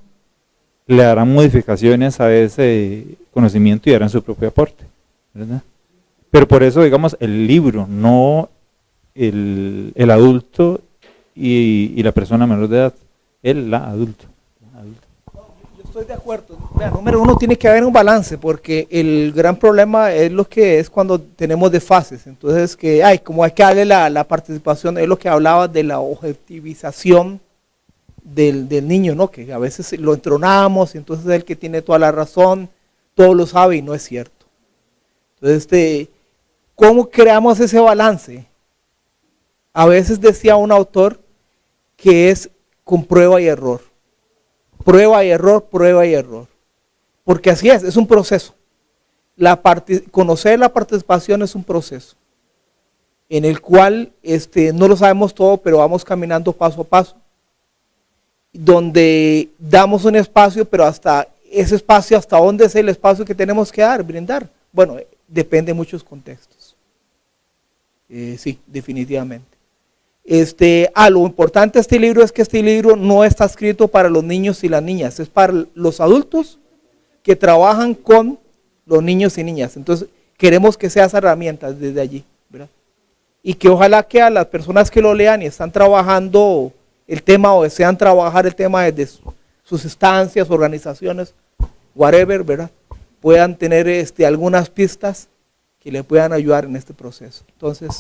le harán modificaciones a ese conocimiento y harán su propio aporte, ¿verdad? Pero por eso, digamos, el libro, no el adulto y la persona menor de edad, la adulto. Yo estoy de acuerdo. Vea, número uno, tiene que haber un balance, porque el gran problema es lo que es cuando tenemos desfases. Entonces, como hay que darle la participación, es lo que hablaba de la objetivización del niño, ¿no? Que a veces lo entronamos y entonces es el que tiene toda la razón, todo lo sabe y no es cierto. Entonces, ¿cómo creamos ese balance? A veces decía un autor que es con prueba y error. Prueba y error, prueba y error. Porque así es un proceso. Conocer la participación es un proceso en el cual no lo sabemos todo, pero vamos caminando paso a paso, donde damos un espacio, pero hasta ese espacio, hasta dónde es el espacio que tenemos que brindar. Bueno, depende de muchos contextos. Sí, definitivamente. Lo importante de este libro es que este libro no está escrito para los niños y las niñas, es para los adultos que trabajan con los niños y niñas. Entonces, queremos que sea esa herramienta desde allí, ¿verdad? Y que ojalá que a las personas que lo lean y están trabajando el tema o desean trabajar el tema desde sus estancias, organizaciones, whatever, ¿verdad? Puedan tener algunas pistas que le puedan ayudar en este proceso. Entonces,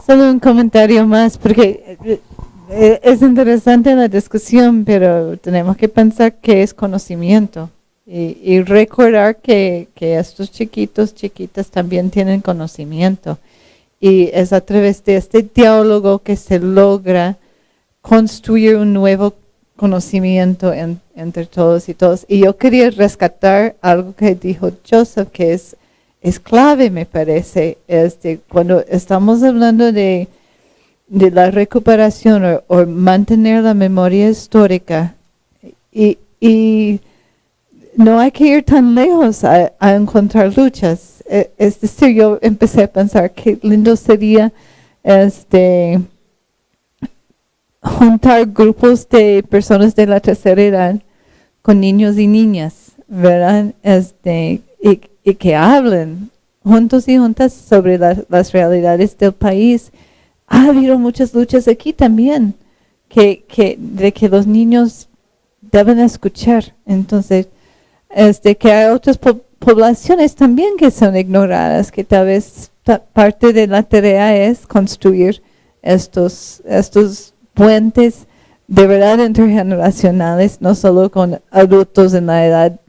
solo un comentario más, porque es interesante la discusión, pero tenemos que pensar qué es conocimiento y recordar que estos chiquitos, chiquitas también tienen conocimiento. Y es a través de este diálogo que se logra construir un nuevo conocimiento entre todos y todos. Y yo quería rescatar algo que dijo Joseph, que es clave, me parece, cuando estamos hablando de la recuperación o mantener la memoria histórica, y no hay que ir tan lejos a encontrar luchas. Es decir, yo empecé a pensar qué lindo sería juntar grupos de personas de la tercera edad con niños y niñas, ¿verdad? Y que hablen juntos y juntas sobre las realidades del país. Ha habido muchas luchas aquí también, de que los niños deben escuchar. Entonces, que hay otras poblaciones también que son ignoradas, que tal vez parte de la tarea es construir estos puentes de verdad intergeneracionales, no solo con adultos en la edad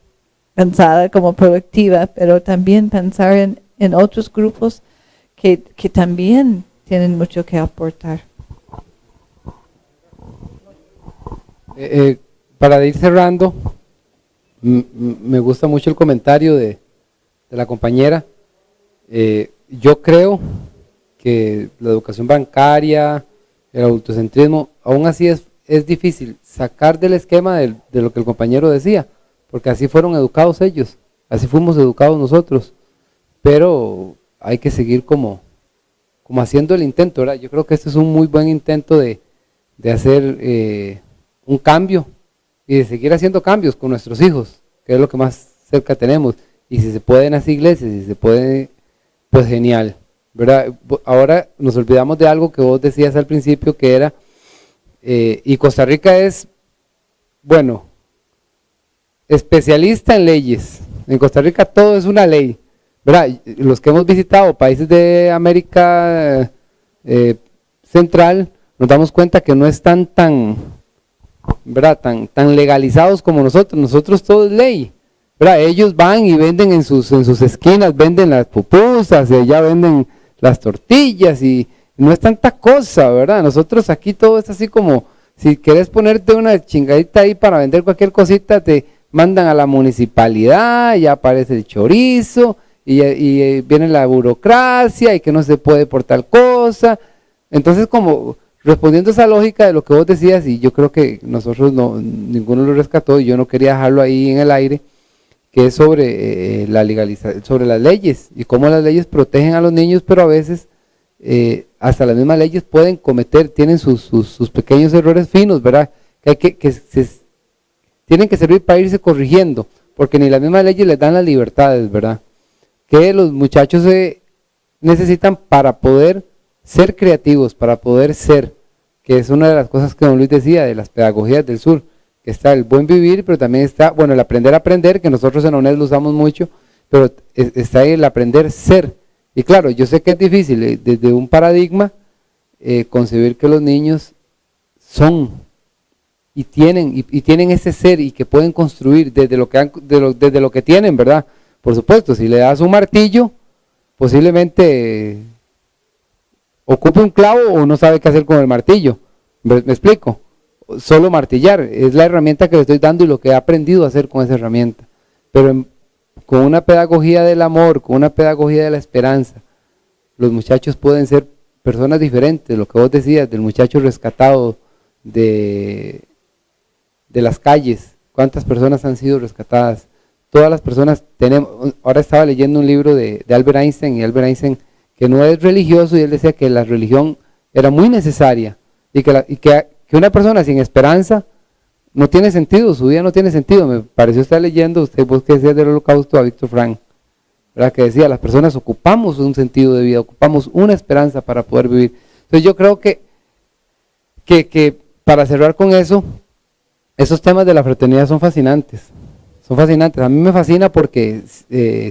pensada como productiva, pero también pensar en otros grupos que también tienen mucho que aportar. Para ir cerrando, me gusta mucho el comentario de la compañera. Yo creo que la educación bancaria, el adultocentrismo, aún así es difícil sacar del esquema de lo que el compañero decía, porque así fueron educados ellos, así fuimos educados nosotros, pero hay que seguir como haciendo el intento, ¿verdad? Yo creo que este es un muy buen intento de hacer un cambio y de seguir haciendo cambios con nuestros hijos, que es lo que más cerca tenemos, y si se puede en las iglesias, si se puede, pues genial, ¿verdad? Ahora nos olvidamos de algo que vos decías al principio, que era, y Costa Rica es, bueno, especialista en leyes. En Costa Rica todo es una ley, ¿verdad? Los que hemos visitado países de América Central, nos damos cuenta que no están ¿verdad? tan legalizados como nosotros todo es ley, ¿verdad? Ellos van y venden en sus esquinas, venden las pupusas, y allá venden las tortillas, y no es tanta cosa, ¿verdad? Nosotros aquí todo es así como, si querés ponerte una chingadita ahí para vender cualquier cosita, te mandan a la municipalidad, ya aparece el chorizo, y viene la burocracia y que no se puede por tal cosa. Entonces, como respondiendo a esa lógica de lo que vos decías, y yo creo que nosotros ninguno lo rescató y yo no quería dejarlo ahí en el aire, que es sobre la legalización, sobre las leyes y cómo las leyes protegen a los niños, pero a veces hasta las mismas leyes pueden cometer, tienen sus pequeños errores finos, ¿verdad? Tienen que servir para irse corrigiendo, porque ni las mismas leyes les dan las libertades, ¿verdad? Que los muchachos necesitan para poder ser creativos, para poder ser, que es una de las cosas que don Luis decía de las pedagogías del sur, que está el buen vivir, pero también está, bueno, el aprender a aprender, que nosotros en UNED lo usamos mucho, pero está ahí el aprender ser. Y claro, yo sé que es difícil desde un paradigma concebir que los niños son y tienen ese ser y que pueden construir desde lo que tienen, ¿verdad? Por supuesto, si le das un martillo, posiblemente ocupe un clavo o no sabe qué hacer con el martillo. ¿Me explico? Solo martillar, es la herramienta que le estoy dando y lo que he aprendido a hacer con esa herramienta. Pero con una pedagogía del amor, con una pedagogía de la esperanza, los muchachos pueden ser personas diferentes, lo que vos decías, del muchacho rescatado de las calles, cuántas personas han sido rescatadas, todas las personas tenemos, ahora estaba leyendo un libro de Albert Einstein, y Albert Einstein, que no es religioso, y él decía que la religión era muy necesaria, y que una persona sin esperanza no tiene sentido, su vida no tiene sentido. Me pareció estar leyendo, vos que decías del Holocausto, a Víctor Frank, ¿verdad? Que decía, las personas ocupamos un sentido de vida, ocupamos una esperanza para poder vivir. Entonces yo creo que para cerrar con eso, esos temas de la fraternidad son fascinantes, a mí me fascina porque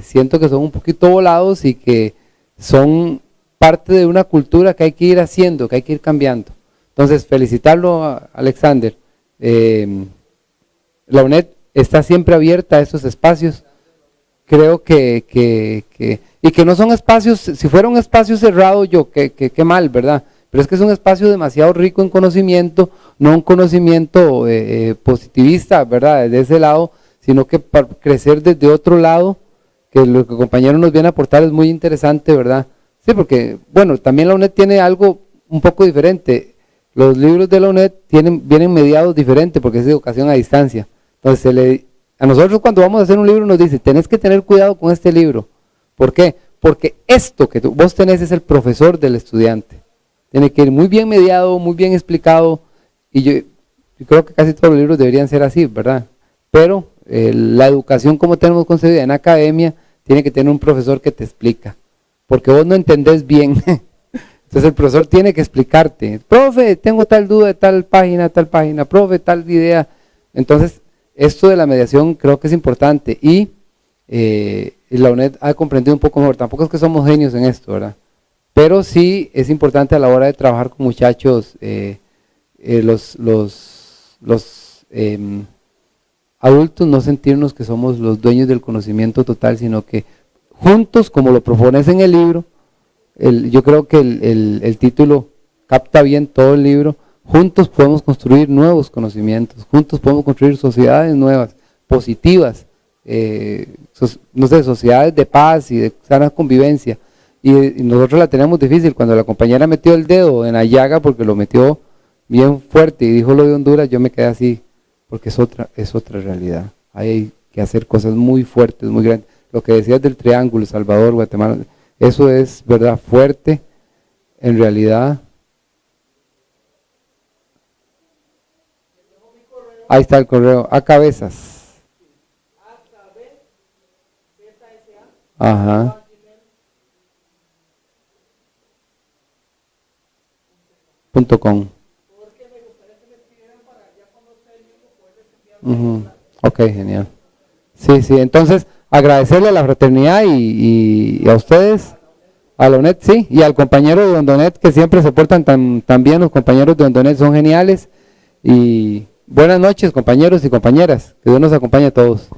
siento que son un poquito volados y que son parte de una cultura que hay que ir haciendo, que hay que ir cambiando. Entonces, felicitarlo a Alexander. La UNED está siempre abierta a estos espacios. Creo que no son espacios, si fuera un espacio cerrado, qué mal, ¿verdad? Pero es que es un espacio demasiado rico en conocimiento, no un conocimiento positivista, ¿verdad? Desde ese lado, sino que para crecer desde otro lado, que lo que el compañero nos viene a aportar es muy interesante, ¿verdad? Sí, porque, bueno, también la UNED tiene algo un poco diferente. Los libros de la UNED vienen mediados diferentes porque es de educación a distancia. Entonces, a nosotros cuando vamos a hacer un libro nos dice, tenés que tener cuidado con este libro. ¿Por qué? Porque esto que vos tenés es el profesor del estudiante. Tiene que ir muy bien mediado, muy bien explicado, y yo creo que casi todos los libros deberían ser así, ¿verdad? Pero la educación como tenemos concebida en academia, tiene que tener un profesor que te explica, porque vos no entendés bien. Entonces el profesor tiene que explicarte, profe, tengo tal duda de tal página, profe, tal idea. Entonces, esto de la mediación creo que es importante, y la UNED ha comprendido un poco mejor. Tampoco es que somos genios en esto, ¿verdad? Pero sí es importante a la hora de trabajar con muchachos, los adultos, no sentirnos que somos los dueños del conocimiento total, sino que juntos, como lo propones en el libro, yo creo que el título capta bien todo el libro, juntos podemos construir nuevos conocimientos, juntos podemos construir sociedades nuevas, positivas, no sé, sociedades de paz y de sana convivencia. Y nosotros la tenemos difícil. Cuando la compañera metió el dedo en la llaga, porque lo metió bien fuerte y dijo lo de Honduras, yo me quedé así, porque es otra realidad. Hay que hacer cosas muy fuertes, muy grandes. Lo que decías del triángulo, Salvador, Guatemala, eso es verdad fuerte, en realidad. Ahí está el correo, a cabezas. Ajá. .com. Ok, genial. Sí, entonces agradecerle a la fraternidad y a ustedes, a la UNED, sí, y al compañero de Hondonet, que siempre se portan tan bien. Los compañeros de Hondonet son geniales, y buenas noches, compañeros y compañeras, que Dios nos acompañe a todos.